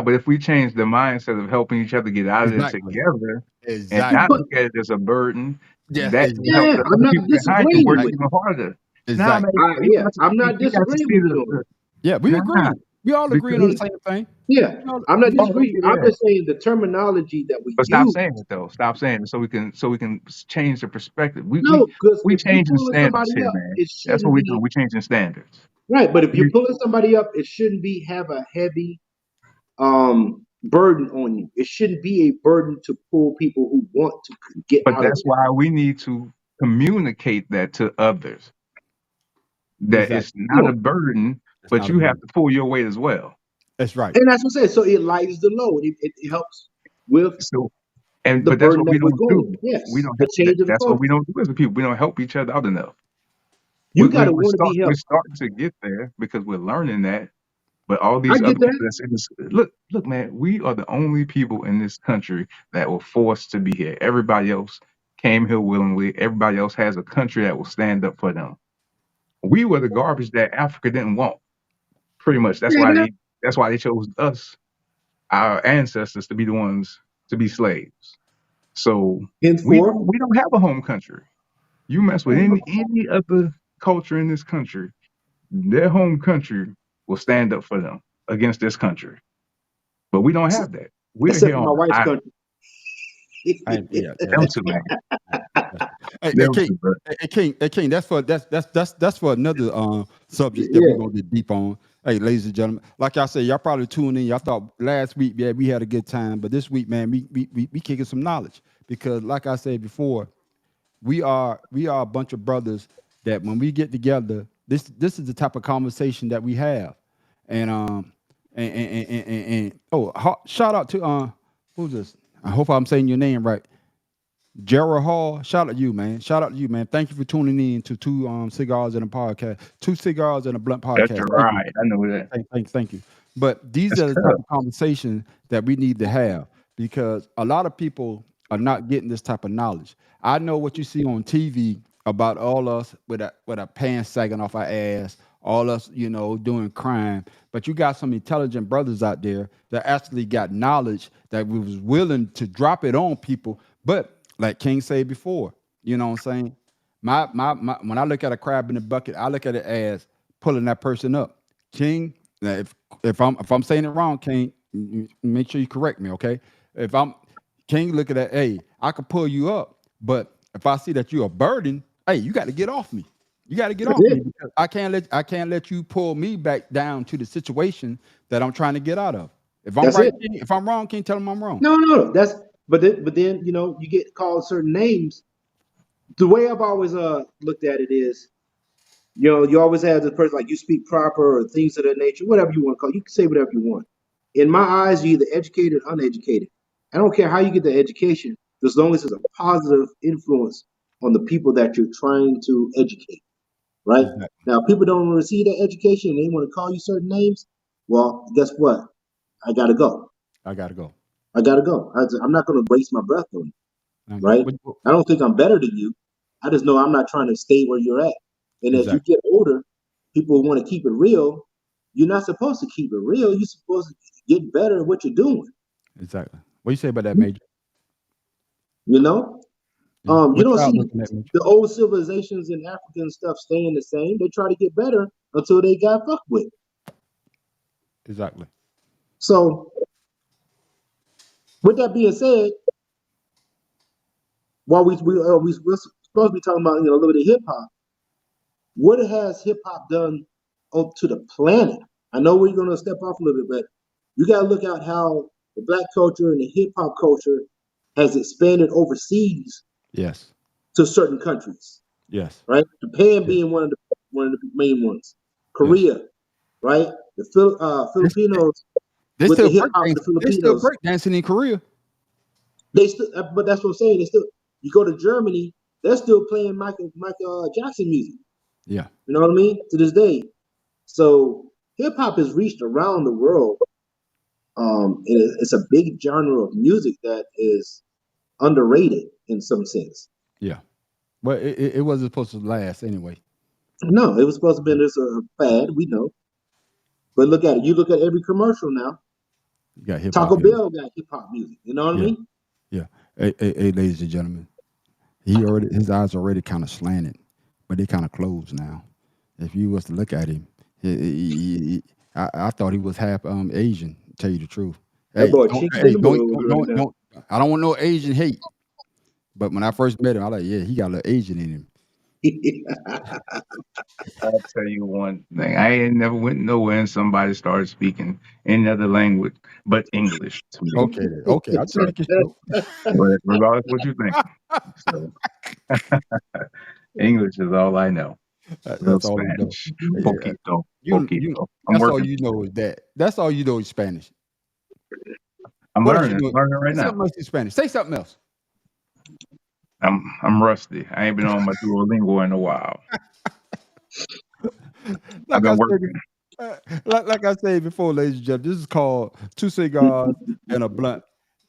but if we change the mindset of helping each other get out of it Exactly. together and not Exactly. But look at it as a burden, Yeah, that can help yeah, exactly. the I'm other not people behind you disagreeing work with Exactly. you. even harder. Nah, man, Exactly. Yeah, I'm not you got to disagreeing see with you on the Yeah, we nah. agree. We all agreeing on the because same thing. Yeah, We all, I'm not we, oh disagreeing. I'm yeah. just saying the terminology that we But stop use. saying it though. Stop saying it so we can change the perspective. No, because We if you changing pulling somebody standards here, up, man. it That's what shouldn't we doing. be We changing standards. right. But if you're You, pulling somebody up, it shouldn't be have a heavy burden on you. It shouldn't be a burden to pull people who want to get but out of that's it. why we need to communicate that to others. That it's exactly. not a No, burden, It's but not a you have burden. to pull your weight as well. That's right. and that's what I'm saying. So it lightens the load. It helps with So and the but that's burden what we that we're don't going. do. We Yes, don't. the change of the That's what we culture. don't do as a people. We don't help each other out enough. You got to want to be We're helped. starting to get there because we're learning that. But all I these get other that. people that's in this look, man, we are the only people in this country that were forced to be here. Everybody else came here willingly. Everybody else has a country that will stand up for them. We were the garbage that Africa didn't want. Pretty much. Yeah, That's why they chose us, our ancestors, to be the ones to be slaves. So henceforth. we don't have a home country. You mess with any other culture in this country, their home country will stand up for them against this country. But we don't have that. We're Except here for on my the wife's island. country. Yeah, Them that's two, man. Hey, Them King, two, bro. King. That's for another subject that we're Yeah, gonna get deep on. Hey, ladies and gentlemen, like I said, y'all probably tuned in. Y'all thought last week, yeah, we had a good time, but this week, man, we kicking some knowledge because, like I said before, we are a bunch of brothers that when we get together, this is the type of conversation that we have, and shout out to who's this? I hope I'm saying your name right. Gerald Hall, shout out to you, man. Shout out to you, man. Thank you for tuning in to two cigars and a podcast, two cigars and a blunt That's podcast. Thank you. right. I know that. Thank you. But these That's are the type tough. of conversations that we need to have because a lot of people are not getting this type of knowledge. I know what you see on TV about all us with a pants sagging off our ass, all us, doing crime. But you got some intelligent brothers out there that actually got knowledge that was willing to drop it on people. But like King said before, you know what I'm saying? My when I look at a crab in the bucket, I look at it as pulling that person up. King, now if I'm saying it wrong, King, make sure you correct me, okay? If I'm King, look at that. Hey, I can pull you up, but if I see that you're a burden, hey, you got to get off me. You got to get that's off me it. because I can't let you pull me back down to the situation that I'm trying to get out of. If I'm That's right, it. King, if I'm wrong, King, tell him I'm wrong. No, no, that's but then you get called certain names. The way I've always looked at it is, you always have the person like you speak proper or things of that nature, whatever you want to call it. You can say whatever you want. In my eyes, you're either educated or uneducated. I don't care how you get the education, as long as it's a positive influence on the people that you're trying to educate. Right Exactly. now, people don't receive that education and they want to call you certain names. Well, guess what? I gotta go. I gotta go. I gotta go. I'm not going to waste my breath on you. I got Right? what- I don't think I'm better than you. I just know I'm not trying to stay where you're at. And as you exactly, get older, people want to keep it real. You're not supposed to keep it real. You're supposed to get better at what you're doing. exactly. What you say about that, Major? You know, Yeah. you What don't y'all see looking at, Major? the old civilizations in Africa and stuff staying the same. They try to get better until they got fucked with. Exactly. So, with that being said, while we're supposed to be talking about a little bit of hip hop, what has hip hop done to the planet? I know we're going to step off a little bit, but you got to look at how the black culture and the hip hop culture has expanded overseas Yes. to certain countries, Yes. right? Japan Yes. being one of the main ones. Yes. Korea, right? The They, Filipinos they with the still hip break hop of the dancing. They still Filipinos, break dancing in Korea. they still. But that's what I'm saying. They still. You go to Germany, they're still playing Michael Jackson music. Yeah. You know what I mean? To this day. So hip hop has reached around the world. And it's a big genre of music that is underrated in some sense. Yeah. But it wasn't supposed to last anyway. No, it was supposed to be this fad, we know. But look at it. You look at every commercial now. You got hip hop Taco music. Bell got hip hop music. You know what I Yeah. mean? Yeah. Hey, ladies and gentlemen, his eyes already kind of slanted, but they kind of closed now. If you was to look at him, he, I thought he was half Asian. To tell you the truth. That Hey, boy don't, cheeks in hey, the don't, mood don't, right don't, now. don't. I don't want no Asian hate. But when I first met him, I like, yeah, he got a little Asian in him. I'll tell you one thing. I ain't never went nowhere and somebody started speaking any other language but English to me. Okay, then. Okay. I just So, making sure. regardless of what you think. So, English is all I know. No That's all you know. Spanish. Yeah, Poquito. you. Poquito. I'm That's all working. you know is that. That's all you know is Spanish. I'm What else you learning. know? I'm learning right Say now. something else in Spanish. Say something else. I'm rusty. I ain't been on my Duolingo in a while. I've Like I been said, working. like I said before, ladies and gentlemen, this is called Two Cigars and a Blunt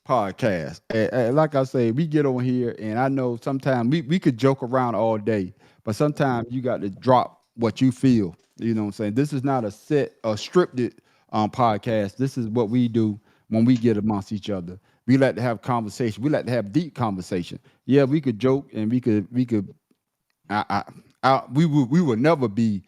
podcast. And like I say, we get on here, and I know sometimes we could joke around all day, but sometimes you got to drop what you feel. You know what I'm saying? This is not a set, a scripted podcast. This is what we do when we get amongst each other. We like to have conversation. We like to have deep conversation. Yeah, we could joke and we could I, we would never be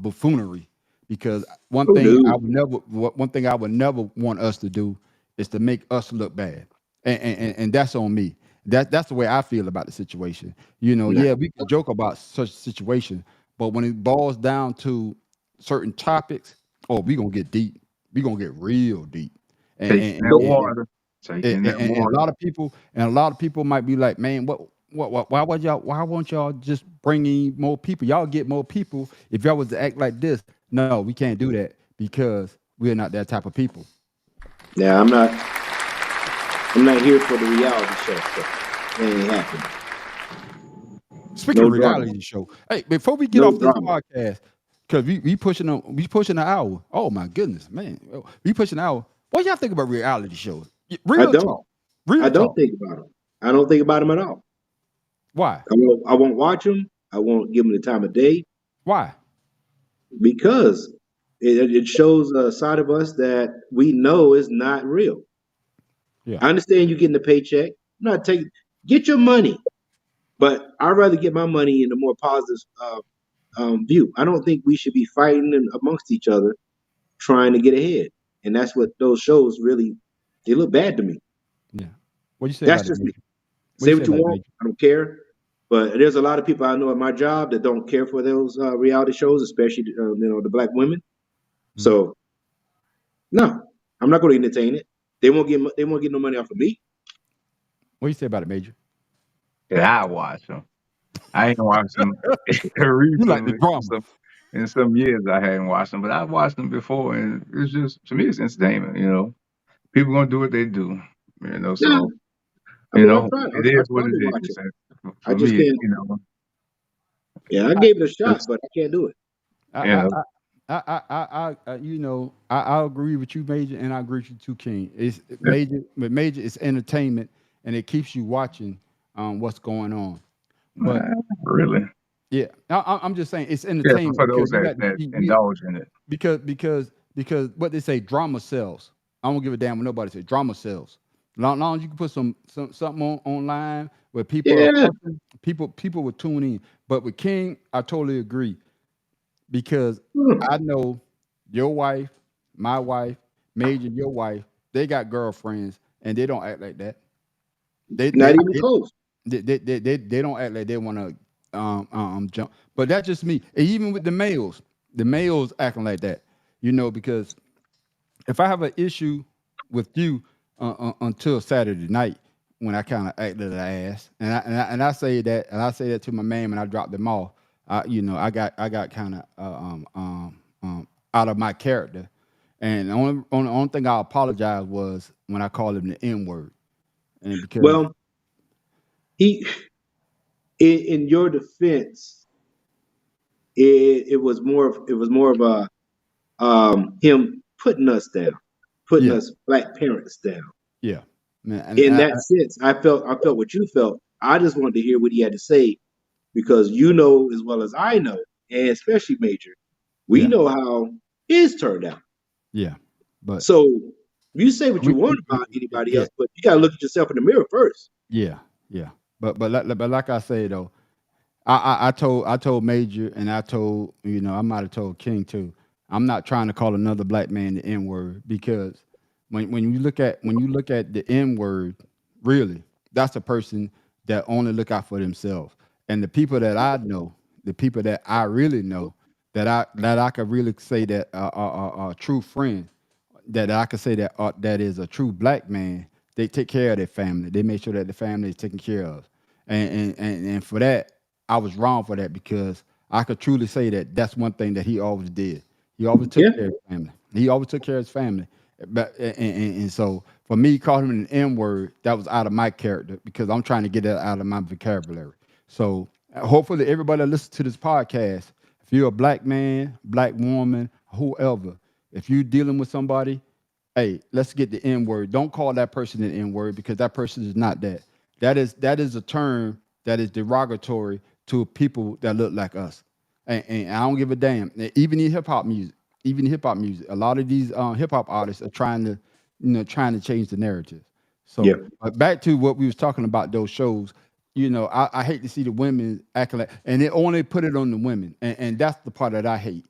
buffoonery because Oh no. one thing I would never want us to do is to make us look bad, and that's on me. That's the way I feel about the situation. You know, Nah. yeah, we can joke about such situation, but when it boils down to certain topics, oh, we gonna get deep. We gonna get real deep, and Taking and, that and, and water. Taking that and water. a lot of people might be like, man, why won't y'all just bring in more people? Y'all get more people if y'all was to act like this. No, we can't do that because we're not that type of people. Yeah, I'm not here for the reality show. So it ain't happening. Speaking No of drama. reality show, hey, before we get No off this drama. podcast, because we pushing an hour. Oh my goodness, man, we pushing an hour. What y'all think about reality shows? I Real don't. talk, I real don't talk. think about them. I don't think about them at all. Why? I won't watch them. I won't give them the time of day Why? because it shows a side of us that we know is not real. Yeah, I understand you getting a paycheck. I'm not taking get your money, but I'd rather get my money in a more positive view. I don't think we should be fighting amongst each other trying to get ahead, and that's what those shows really they look bad to me. yeah. What you say That's about it, just me. Major? What you Say say what you about it, want. Major? I don't care. But there's a lot of people I know at my job that don't care for those reality shows, especially the black women. Hmm? So no, I'm not going to entertain it. They won't get no money off of me. What you say about it, Major? Yeah, I watch them. I ain't watched them You like the recently. drama. In some years, I hadn't watched them, but I've watched them before, and it's just to me, it's entertainment. People gonna do what they do. Yeah, So I mean, I'll try. it I'll is try what to it watch is. it. And I for just me, can't. Yeah, I gave it a shot, it's, but I can't do it. I, you I, know, I agree with you, Major, and I agree with you too, King. It's Major, but Major is entertainment, and it keeps you watching what's going on. But really, yeah, I'm just saying it's yeah. entertainment For because those that indulge in it, because what they say drama sells. I don't give a damn what nobody says. Drama sells. Long as you can put something online where people are Yeah. fussing, people will tune in. But with King, I totally agree because Hmm. I know your wife, my wife, Major, your wife, they got girlfriends and they don't act like that. They Not they even they close. they don't act like they want to jump. But that's just me. And even with the males acting like that, because if I have an issue with you until Saturday night when I kind of acted an ass, and I say that to my man when I dropped them off, I got kind of out of my character, and the only thing I apologize was when I called him the N word, and because Well, he in your defense, it was more of a him putting us down, putting yeah, us black parents down. yeah, man, In that sense, I felt what you felt. I just wanted to hear what he had to say because you know as well as I know, and especially Major, we yeah, know how his turned out. yeah, but So you say what you want we about anybody yeah, else, but you gotta look at yourself in the mirror first. yeah, yeah, but like I say though. I told Major and I told I might have told King too. I'm not trying to call another black man the N word because when you look at the N word, really, that's a person that only look out for themselves. And the people that I know, the people that I really know, that I could really say that are a true friend, that I could say that that is a true black man. They take care of their family. They make sure that the family is taken care of. And for that, I was wrong for that because I could truly say that that's one thing that he always did. He always took Yeah. care of his family. He always took care of his family. But and so for me, calling him an N word, that was out of my character because I'm trying to get that out of my vocabulary. So hopefully everybody that listens to this podcast, if you're a black man, black woman, whoever, if you're dealing with somebody, hey, let's get the N word. Don't call that person an N word because that person is not that. That is a term that is derogatory to people that look like us. And I don't give a damn. Even in hip hop music, a lot of these hip hop artists are trying to, trying to change the narrative. Yeah. So, but back to what we was talking about those shows. I hate to see the women acting like, and they only put it on the women, and that's the part that I hate.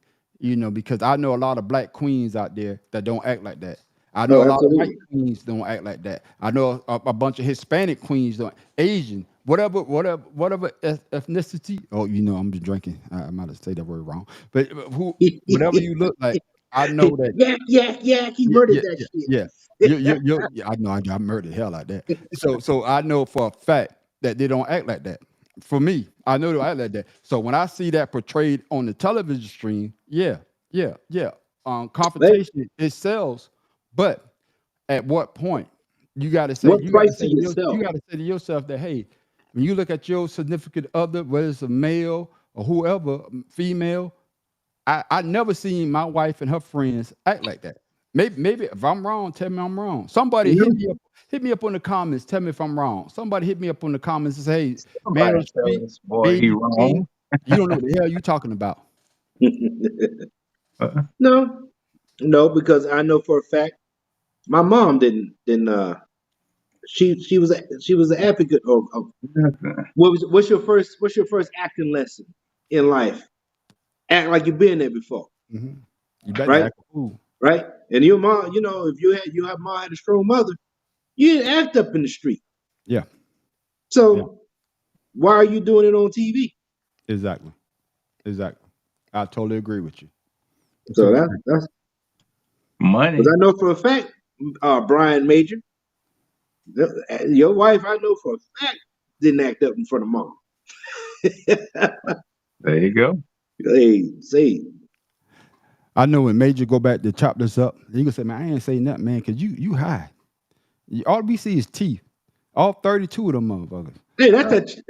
Because I know a lot of black queens out there that don't act like that. I know Oh, a lot of white absolutely. queens don't act like that. I know a bunch of Hispanic queens don't, Asian, whatever ethnicity. Oh, I'm just drinking. I might have said that word wrong, but whatever you look like, I know that. Yeah, yeah, yeah. He Yeah, murdered yeah, that yeah, shit. yeah. Yeah, I know I murdered the hell out of that. So I know for a fact that they don't act like that. For me, I know they don't act like that. So when I see that portrayed on the television stream, yeah. Hey, Confrontation it sells, but at what point you got to say what price to you yourself? got to say to yourself that, hey, when you look at your significant other, whether it's a male or whoever, female, I never seen my wife and her friends act like that. Maybe if I'm wrong, tell me I'm wrong. Somebody You hit me up on the comments, tell me if I'm wrong. Somebody hit me up on the comments and say, hey, man on Somebody the tell street, us, boy, he Baby King, wrong. you don't know what the hell you talking about. know? Uh, No, no, because I know for a fact my mom didn't. She was an advocate of what's your first acting lesson in life? Act like you've been there before, Mhm. You better right? act a fool. Right? And your mom, if you have mom had a strong mother, you didn't act up in the street. Yeah, yeah, So why are you doing it on TV? exactly. Exactly. I totally agree with you. I So totally that agree. that's because money. I know for a fact, Brian Major, your wife, I know for a fact didn't act up in front of mom. There you go. Hey, say, I know when Major go back to chop this up, he gonna say, man, I ain't say nothing, man, because you high. All we see is teeth. All 32 of them motherfuckers.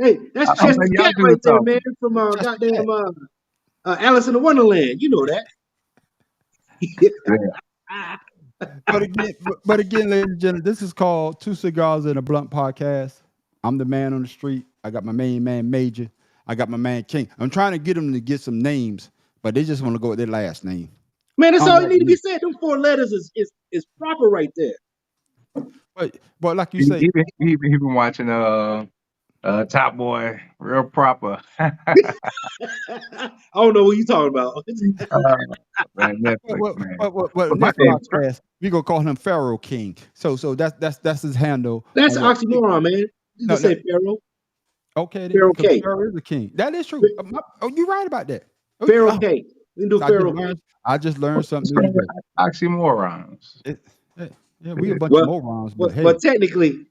hey, that's I don't Chester think y'all Cat do the right there, man, talking. from Just that. goddamn Alice in the Wonderland. You know that. Yeah. But again, ladies and gentlemen, this is called Two Cigars and a Blunt Podcast. I'm the man on the street. I got my main man Major. I got my man King. I'm trying to get them to get some names, but they just want to go with their last name. Man, that's all you Unlike need to be me. said. Them four letters is proper right there. But like you He, say, he, been, he been watching Top Boy real proper. I don't know what you talking about. Man, Well, Netflix, well, man. well, well, well, But my next thing, podcast we gonna call him Pharaoh King. So that's his handle That's on an what. oxymoron, man. You No, just no. say Pharaoh. Okay, then, Pharaoh because K. Pharaoh is a king. That is true. Oh, you're right about that. Oh, Pharaoh K. We can do I just Pharaoh K. learned. I just learned what's something new wrong with today. oxymorons? It, yeah, we a bunch of Well, morons, well, but hey, well technically,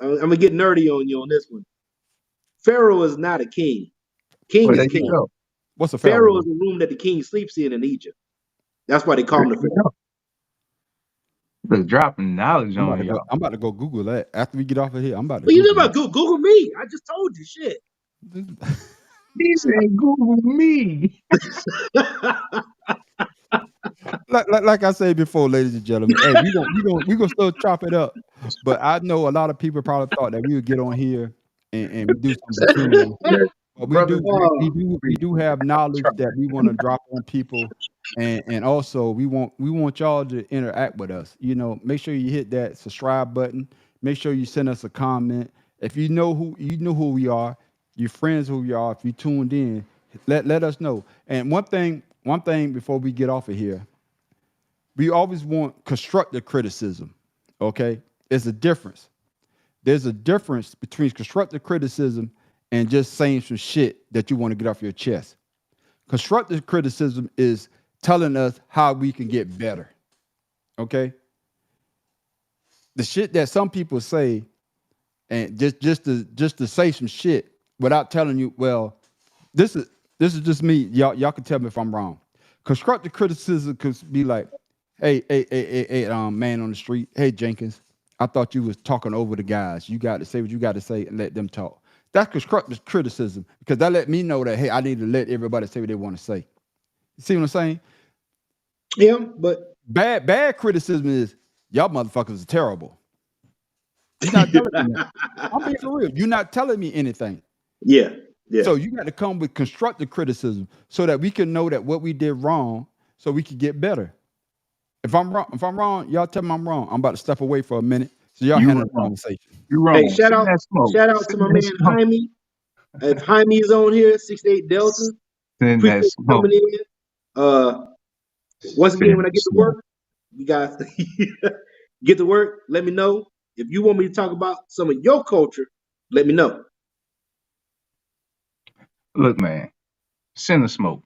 I'm gonna get nerdy on you on this one. Pharaoh is not a king. King Well, is there you king. go. what's a pharaoh Pharaoh is then? the room that the king sleeps in Egypt. That's why they call There him the you Pharaoh. go. Just dropping knowledge I'm about on to go. y'all. I'm about to go Google that after we get off of here. I'm about to What you Google talking about? Google me. I just told you shit. that. He said, Google me. Like I said before, ladies and gentlemen, hey, we gonna still chop it up. But I know a lot of people probably thought that we would get on here and do some buffoonery. But we Brother, do we, Oh, we do we do have knowledge that we want to drop on people, and also we want y'all to interact with us. Make sure you hit that subscribe button. Make sure you send us a comment. If you know who we are, your friends who we are. If you tuned in, let us know. And one thing one thing before we get off of here, we always want constructive criticism. Okay, there's a difference. There's a difference between constructive criticism and just saying some shit that you want to get off your chest. Constructive criticism is telling us how we can get better. Okay, the shit that some people say, and just to say some shit without telling you, well, this is just me. Y'all can tell me if I'm wrong. Constructive criticism could be like, hey, man on the street, hey Jenkins, I thought you was talking over the guys. You got to say what you got to say and let them talk. That's constructive criticism because that let me know that, hey, I need to let everybody say what they want to say. You see what I'm saying? Yeah, but Bad criticism is y'all motherfuckers are terrible. You're not telling me that. I'm being for real. You're not telling me anything. yeah. So you got to come with constructive criticism so that we can know that what we did wrong, so we can get better. If I'm wrong, y'all tell me I'm wrong. I'm about to step away for a minute. So y'all You handle the wrong. conversation. You wrong. Hey, shout Send out, that smoke. shout out to Send my that man smoke. Jaime. If Jaime is on here, 68 Delta, Send appreciate that you smoke. coming in. Once again, Send when I that get to smoke. work, you guys get to work. Let me know if you want me to talk about some of your culture. Let me know. Look, man, send the smoke.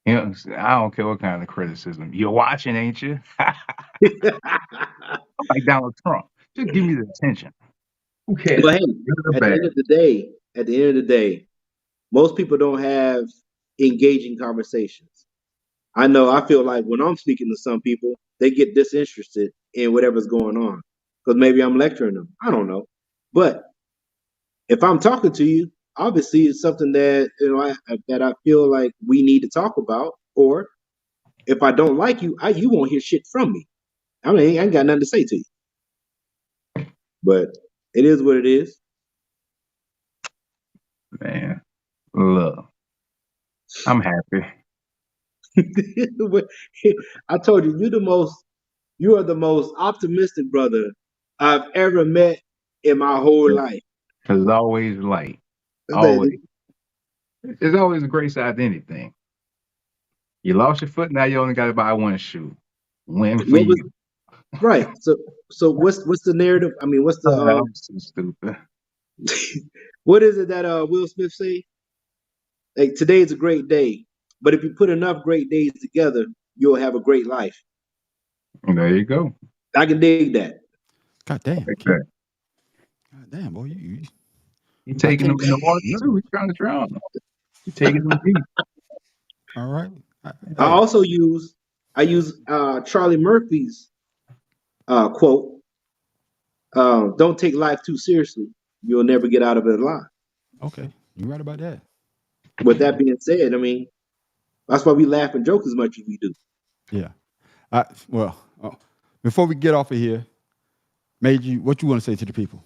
You know, I don't care what kind of criticism. You're watching, ain't you? Like Donald Trump. Just give me the attention. Who cares? But hey, Good or at the bad? end of the day, most people don't have engaging conversations. I know I feel like when I'm speaking to some people, they get disinterested in whatever's going on because maybe I'm lecturing them. I don't know. But if I'm talking to you, obviously it's something that that I feel like we need to talk about. Or if I don't like you, you won't hear shit from me. I mean, I ain't got nothing to say to you. But it is what it is. Man, look, I'm happy. I told you, you are the most optimistic brother I've ever met in my whole life. Because it's always light. I said, Always. There's always a great side to anything. You lost your foot, now you only got to buy one shoe. Win for what was you. right? So what's the narrative? I mean, what's the I'm so stupid. what is it that Will Smith say? Like today is a great day, but if you put enough great days together, you'll have a great life. There you go. I can dig that. God damn, Like King. that. God damn, boy, you You I taking can't. them in the water too. He's trying to drown them. You taking them deep. All right. I Hey, also use Charlie Murphy's quote: "Don't take life too seriously. You'll never get out of it alive." okay, you right about that. With that being said, I mean that's why we laugh and joke as much as we do. Yeah. Well, before we get off of here, what you want to say to the people?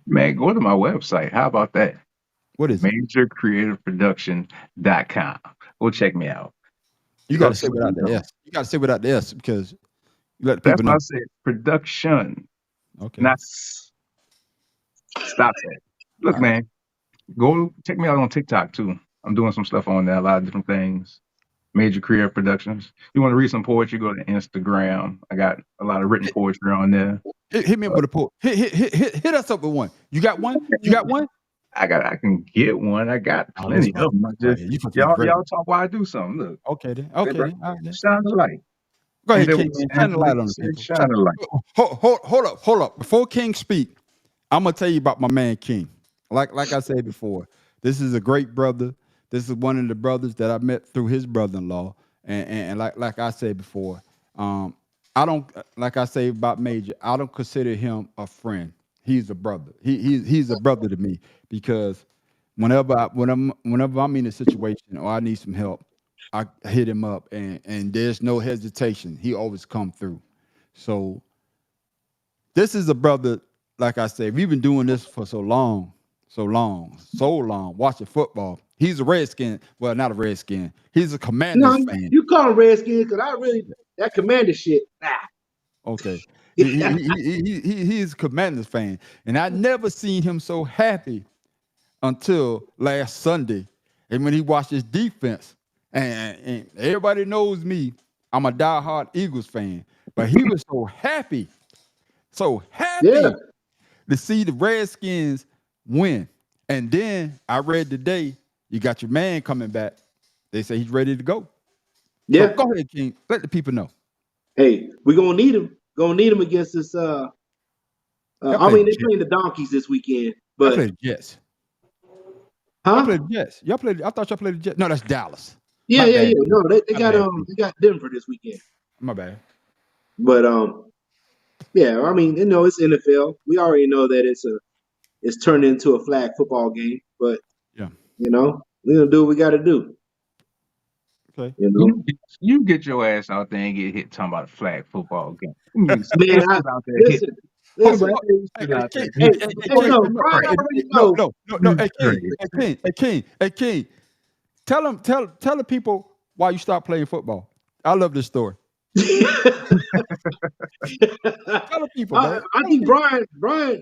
Man, go to my website. How about that? What is it? Majorcreativproduction.com. Go check me out. You got to say without the S. You got to say without the S because you let the That's people what I know. said. Production. Okay. Not stop that. Look, All right. man, go check me out on TikTok too. I'm doing some stuff on there, a lot of different things. Major Creative Productions. You want to read some poetry? Go to Instagram. I got a lot of written poetry on there. Hit me up with a poem. Hit us up with one. You got one? You got one? I can get one. I got Oh, this plenty mother. of them. I Oh, just yeah, you supposed to be great. y'all talk while I do something. Look, Okay then. hey, Okay bro, then. All right then. shine the light. Go Ain't ahead, that King, what man. Shine the Angela light on the said? people. Shine the light. Hold up. Before King speak, I'm gonna tell you about my man King. Like I said before, this is a great brother. This is one of the brothers that I met through his brother-in-law. And like I said before, I don't like I say about Major. I don't consider him a friend. He's a brother. He's a brother to me because whenever I'm in a situation or I need some help, I hit him up and there's no hesitation. He always come through. So this is a brother, like I said, we've been doing this for so long, watching football. He's a Redskin. Well, not a Redskin. He's a Commanders No, fan. you call them Redskins because I really that commander shit. Nah. Okay. He's a Commanders fan. And I never seen him so happy until last Sunday. And when he watched his defense. and everybody knows me. I'm a diehard Eagles fan, but he was so Yeah, happy to see the Redskins win. And then I read today, you got your man coming back. They say he's ready to go. So yeah. go ahead, King. Let the people know. Hey, we're gonna need him. Gonna need him against this. Y'all I play mean, the they're Jets. playing the Donkeys this weekend, Y'all but play the Jets. Y'all play huh? the Jets. Y'all play. I thought y'all played the Jets. No, that's Dallas. Yeah, My yeah, bad. yeah. King. No, they My bad. King. they got Denver this weekend. My bad. But yeah. I mean, it's NFL. We already know that it's turned into a flag football game. But Yeah. we're gonna do what we got to do. Okay. You know, You get your ass out there and get hit talking about a flag football game. You man. sit out there hit. Listen, Hold listen. on. You Hey, sit hey, out there King. Hey, Hey, hit. hey, hey, hey, King. no, You Brian Hey, already no, know. no, no, no. you Hey, King. crazy. Hey, King. Hey, King. Hey, King. Tell the people why you stopped playing football. I love this story. Tell the people, man. I Tell the think people.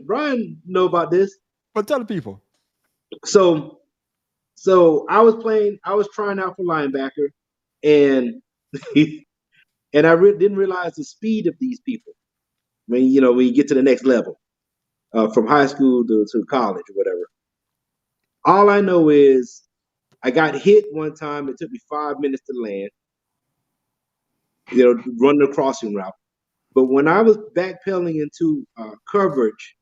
Brian know about this. But tell the people. So I was playing. I was trying out for linebacker, and and I didn't realize the speed of these people. When you get to the next level, from high school to college or whatever. All I know is I got hit one time. It took me 5 minutes to land. Running the crossing route. But when I was backpedaling into coverage,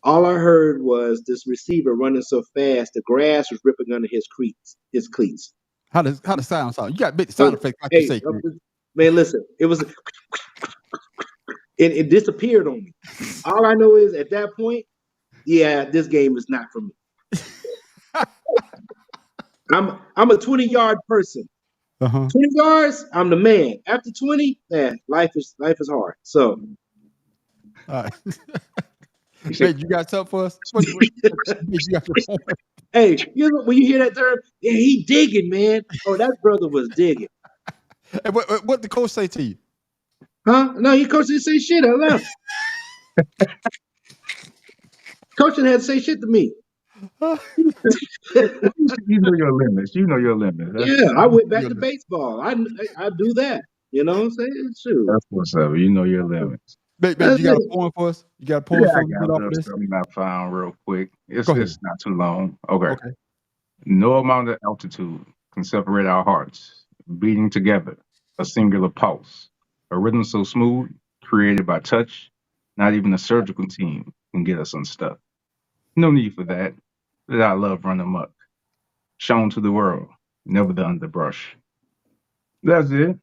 all I heard was this receiver running so fast, the grass was ripping under his cleats. His cleats. How the sound sound? You got big Uh, sound effects like you hey, say, King. man, listen. It disappeared on me. All I know is at that point, yeah, this game is not for me. I'm a 20-yard person. Uh-huh. 20 yards, I'm the man. After 20, man, life is hard. So All right. You say, Babe, you got something for us? Babe, you got your phone? hey, when you hear that term, yeah, he digging, man. Oh, that brother was digging. Hey, what the coach say to you? Huh? No, he coach didn't say shit. I left. Coach didn't have to say shit to me. you know your limits. You know your limits. Yeah, I went back You to know, baseball. I do that. You know what I'm saying? Shoot. That's what's up. You know your limits. babe, That's you got a it. poem for us? You got a poem Yeah, I before we got get a off of little this? something I found real quick. Go It's ahead. not too long. Okay. Okay. No amount of altitude can separate our hearts, beating together, a singular pulse, a rhythm so smooth, created by touch, not even a surgical team can get us unstuck. No need for that. Let our love run amok, shown to the world, never the underbrush. That's it.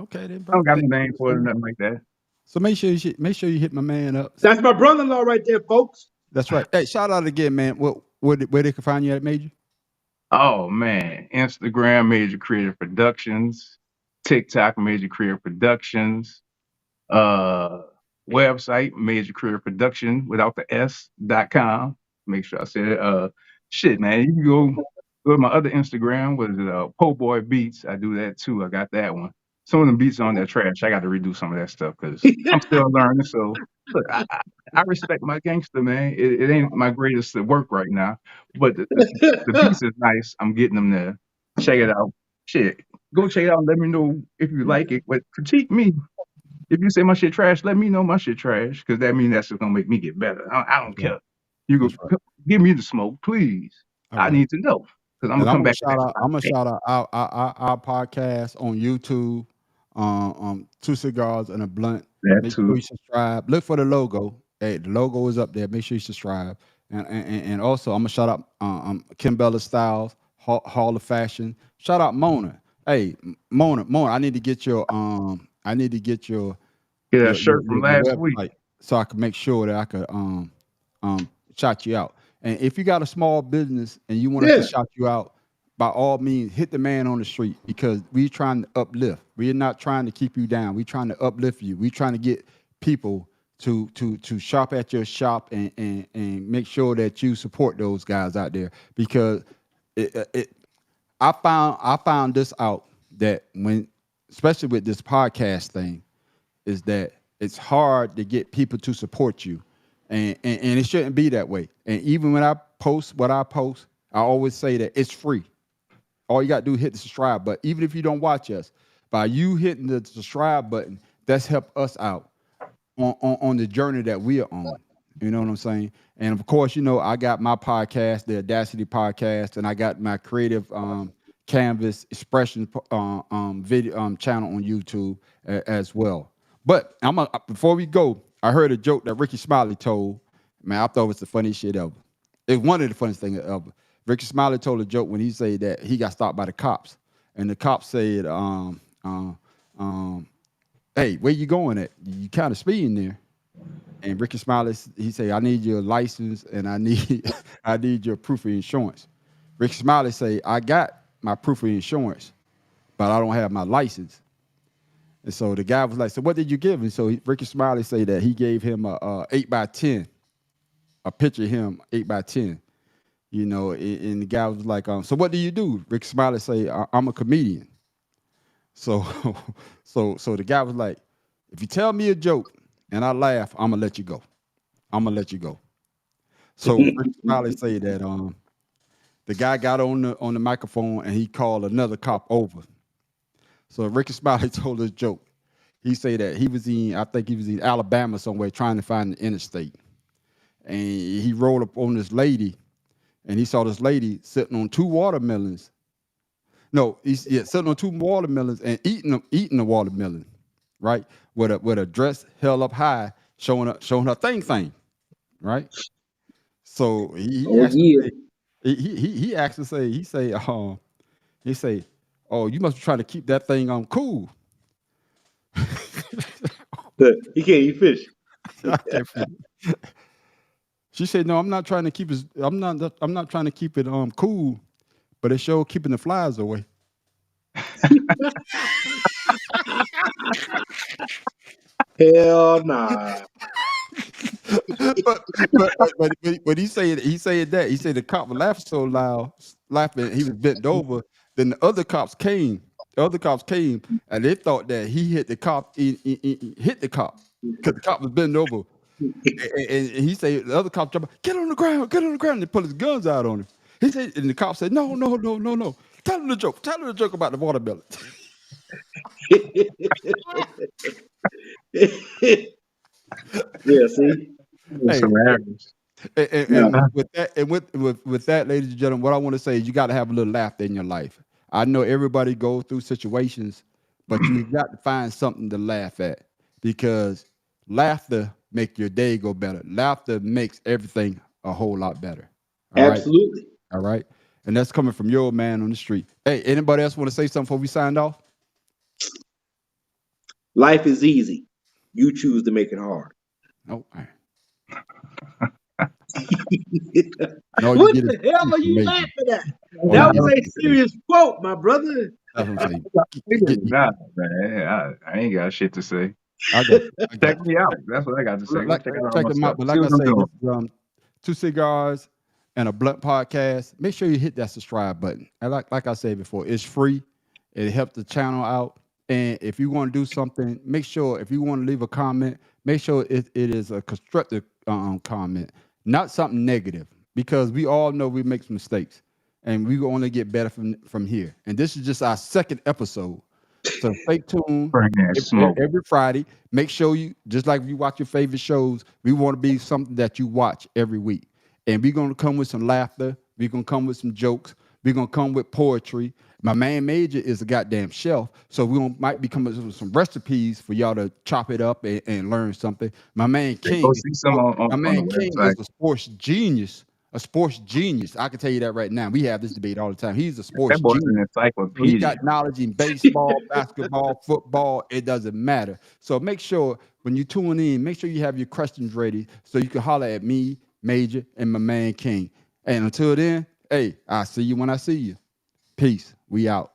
Okay, then, I bro. don't got Hey, no name for it or nothing like that. so make sure you hit my man up. That's my brother-in-law right there, folks. That's right. Hey, shout out again, man. Where they can find you at, Major? Oh man, Instagram Major Creative Productions, TikTok Major Creative Productions, uh website Major Creative Production without the s.com. Make sure I said it. Shit, man, you can go to my other Instagram with Po Boy Beats. I do that too. I got that one. Some of the beats on that trash. I got to redo some of that stuff because I'm still learning. So look, I respect my gangster, man. It ain't my greatest work right now, but the beats is nice. I'm getting them there. Check it out. Shit, go check it out. Let me know if you like it. But critique me. If you say my shit trash, let me know my shit trash because that means that's just gonna make me get better. I don't That's right. care. You That's right. go give me the smoke, please. All I right. need to know because I'm gonna And I'm come gonna back shout next out. time. I'm gonna shout out our podcast on YouTube. Two cigars and a blunt. That Make sure too. you subscribe. Look for the logo. Hey, the logo is up there. Make sure you subscribe. And also, I'm gonna shout out Kim Bella Styles, Hall of Fashion. Shout out Mona. Hey, Mona. I need to get your I need to get Get that shirt from your last week. website so I can make sure that I could shout you out. And if you got a small business and you want us to Yeah. shout you out, by all means, hit the man on the street because we trying to uplift. We're not trying to keep you down. We trying to uplift you. We trying to get people to shop at your shop and make sure that you support those guys out there because it I found this out that when especially with this podcast thing is that it's hard to get people to support you. And it shouldn't be that way. And even when I post what I post, I always say that it's free. All you got to do is hit the subscribe button. Even if you don't watch us, by you hitting the subscribe button, that's helped us out on the journey that we are on. You know what I'm saying? And of course, I got my podcast, the Audacity podcast, and I got my creative Canvas expression video channel on YouTube as well. But before we go, I heard a joke that Ricky Smiley told. Man, I thought it was the funniest shit ever. It's one of the funniest things ever. Ricky Smiley told a joke when he said that he got stopped by the cops, and the cops said, "Hey, where you going at? You kind of speeding there." And Ricky Smiley, he said, "I need your license and I need I need your proof of insurance." Ricky Smiley say, "I got my proof of insurance, but I don't have my license." And so the guy was like, "So what did you give him?" So Ricky Smiley say that he gave him a 8x10, a picture of him 8x10. And the guy was like, "So what do you do?" Ricky Smiley say, "I'm a comedian." So so the guy was like, "If you tell me a joke and I laugh, I'm gonna let you go. I'm gonna let you go." So Ricky Smiley say that the guy got on the microphone and he called another cop over. So Ricky Smiley told this joke. He said that I think he was in Alabama somewhere trying to find the interstate. And he rolled up on this lady and he saw this lady sitting on two watermelons. No, sitting on two watermelons and eating the watermelon, right? With a dress held up high, showing her thing, right? So he Oh actually yeah. he actually say, "Oh, you must be trying to keep that thing on cool." He can't eat fish. I can't figure it. She said, "No, I'm not trying to keep it. I'm not trying to keep it cool, but it sure keeping the flies away." Hell nah. but he said that he said the cop was laughing so loud, laughing he was bent over. Then the other cops came. The other cops came and they thought that he hit the cop. He hit the cop because the cop was bent over. And he said the other cop jumped, get on the ground, get on the ground. And they put his guns out on him. He said, and the cop said, no. Tell him the joke. Tell him the joke about the watermelon. Yeah, see? It's Hey, hilarious. Yeah. and with that, and with that, ladies and gentlemen, what I want to say is you got to have a little laughter in your life. I know everybody goes through situations, but you got to find something to laugh at because laughter makes your day go better. Laughter makes everything a whole lot better. All right, Absolutely. all right, and that's coming from your man on the street. Hey, anybody else want to say something before we signed off? Life is easy. You choose to make it hard. No, all right. And all you What get is the hell are you information. laughing at? All you That get was is a serious quote, my brother. that's what I'm saying. Nah, man, I ain't got shit to say. I got you. I got Check you. me out. That's what I got to say. Go check out all Check my them out. stuff. But See like I what I'm say, this doing. is Two Cigars and a Blunt podcast. Make sure you hit that subscribe button. And like I said before, it's free. It helps the channel out. And if you want to do something, make sure if you want to leave a comment, make sure it is a constructive comment, not something negative, because we all know we make mistakes, and we only get better from here. And this is just our second episode. So stay tuned Bring that smoke. every Friday. Make sure you, just like you watch your favorite shows, we want to be something that you watch every week. And we're going to come with some laughter. We're going to come with some jokes. We're going to come with poetry. My man Major is a goddamn chef. So might be coming with some recipes for y'all to chop it up and learn something. My man King, Go see some on the King website. is a sports genius. A sports genius. I can tell you that right now. We have this debate all the time. He's a sports That boy's genius. an So he encyclopedia. got knowledge in baseball, basketball, football. It doesn't matter. So make sure when you tune in, make sure you have your questions ready so you can holler at me, Major, and my man King. And until then, hey, I'll see you when I see you. Peace. We out.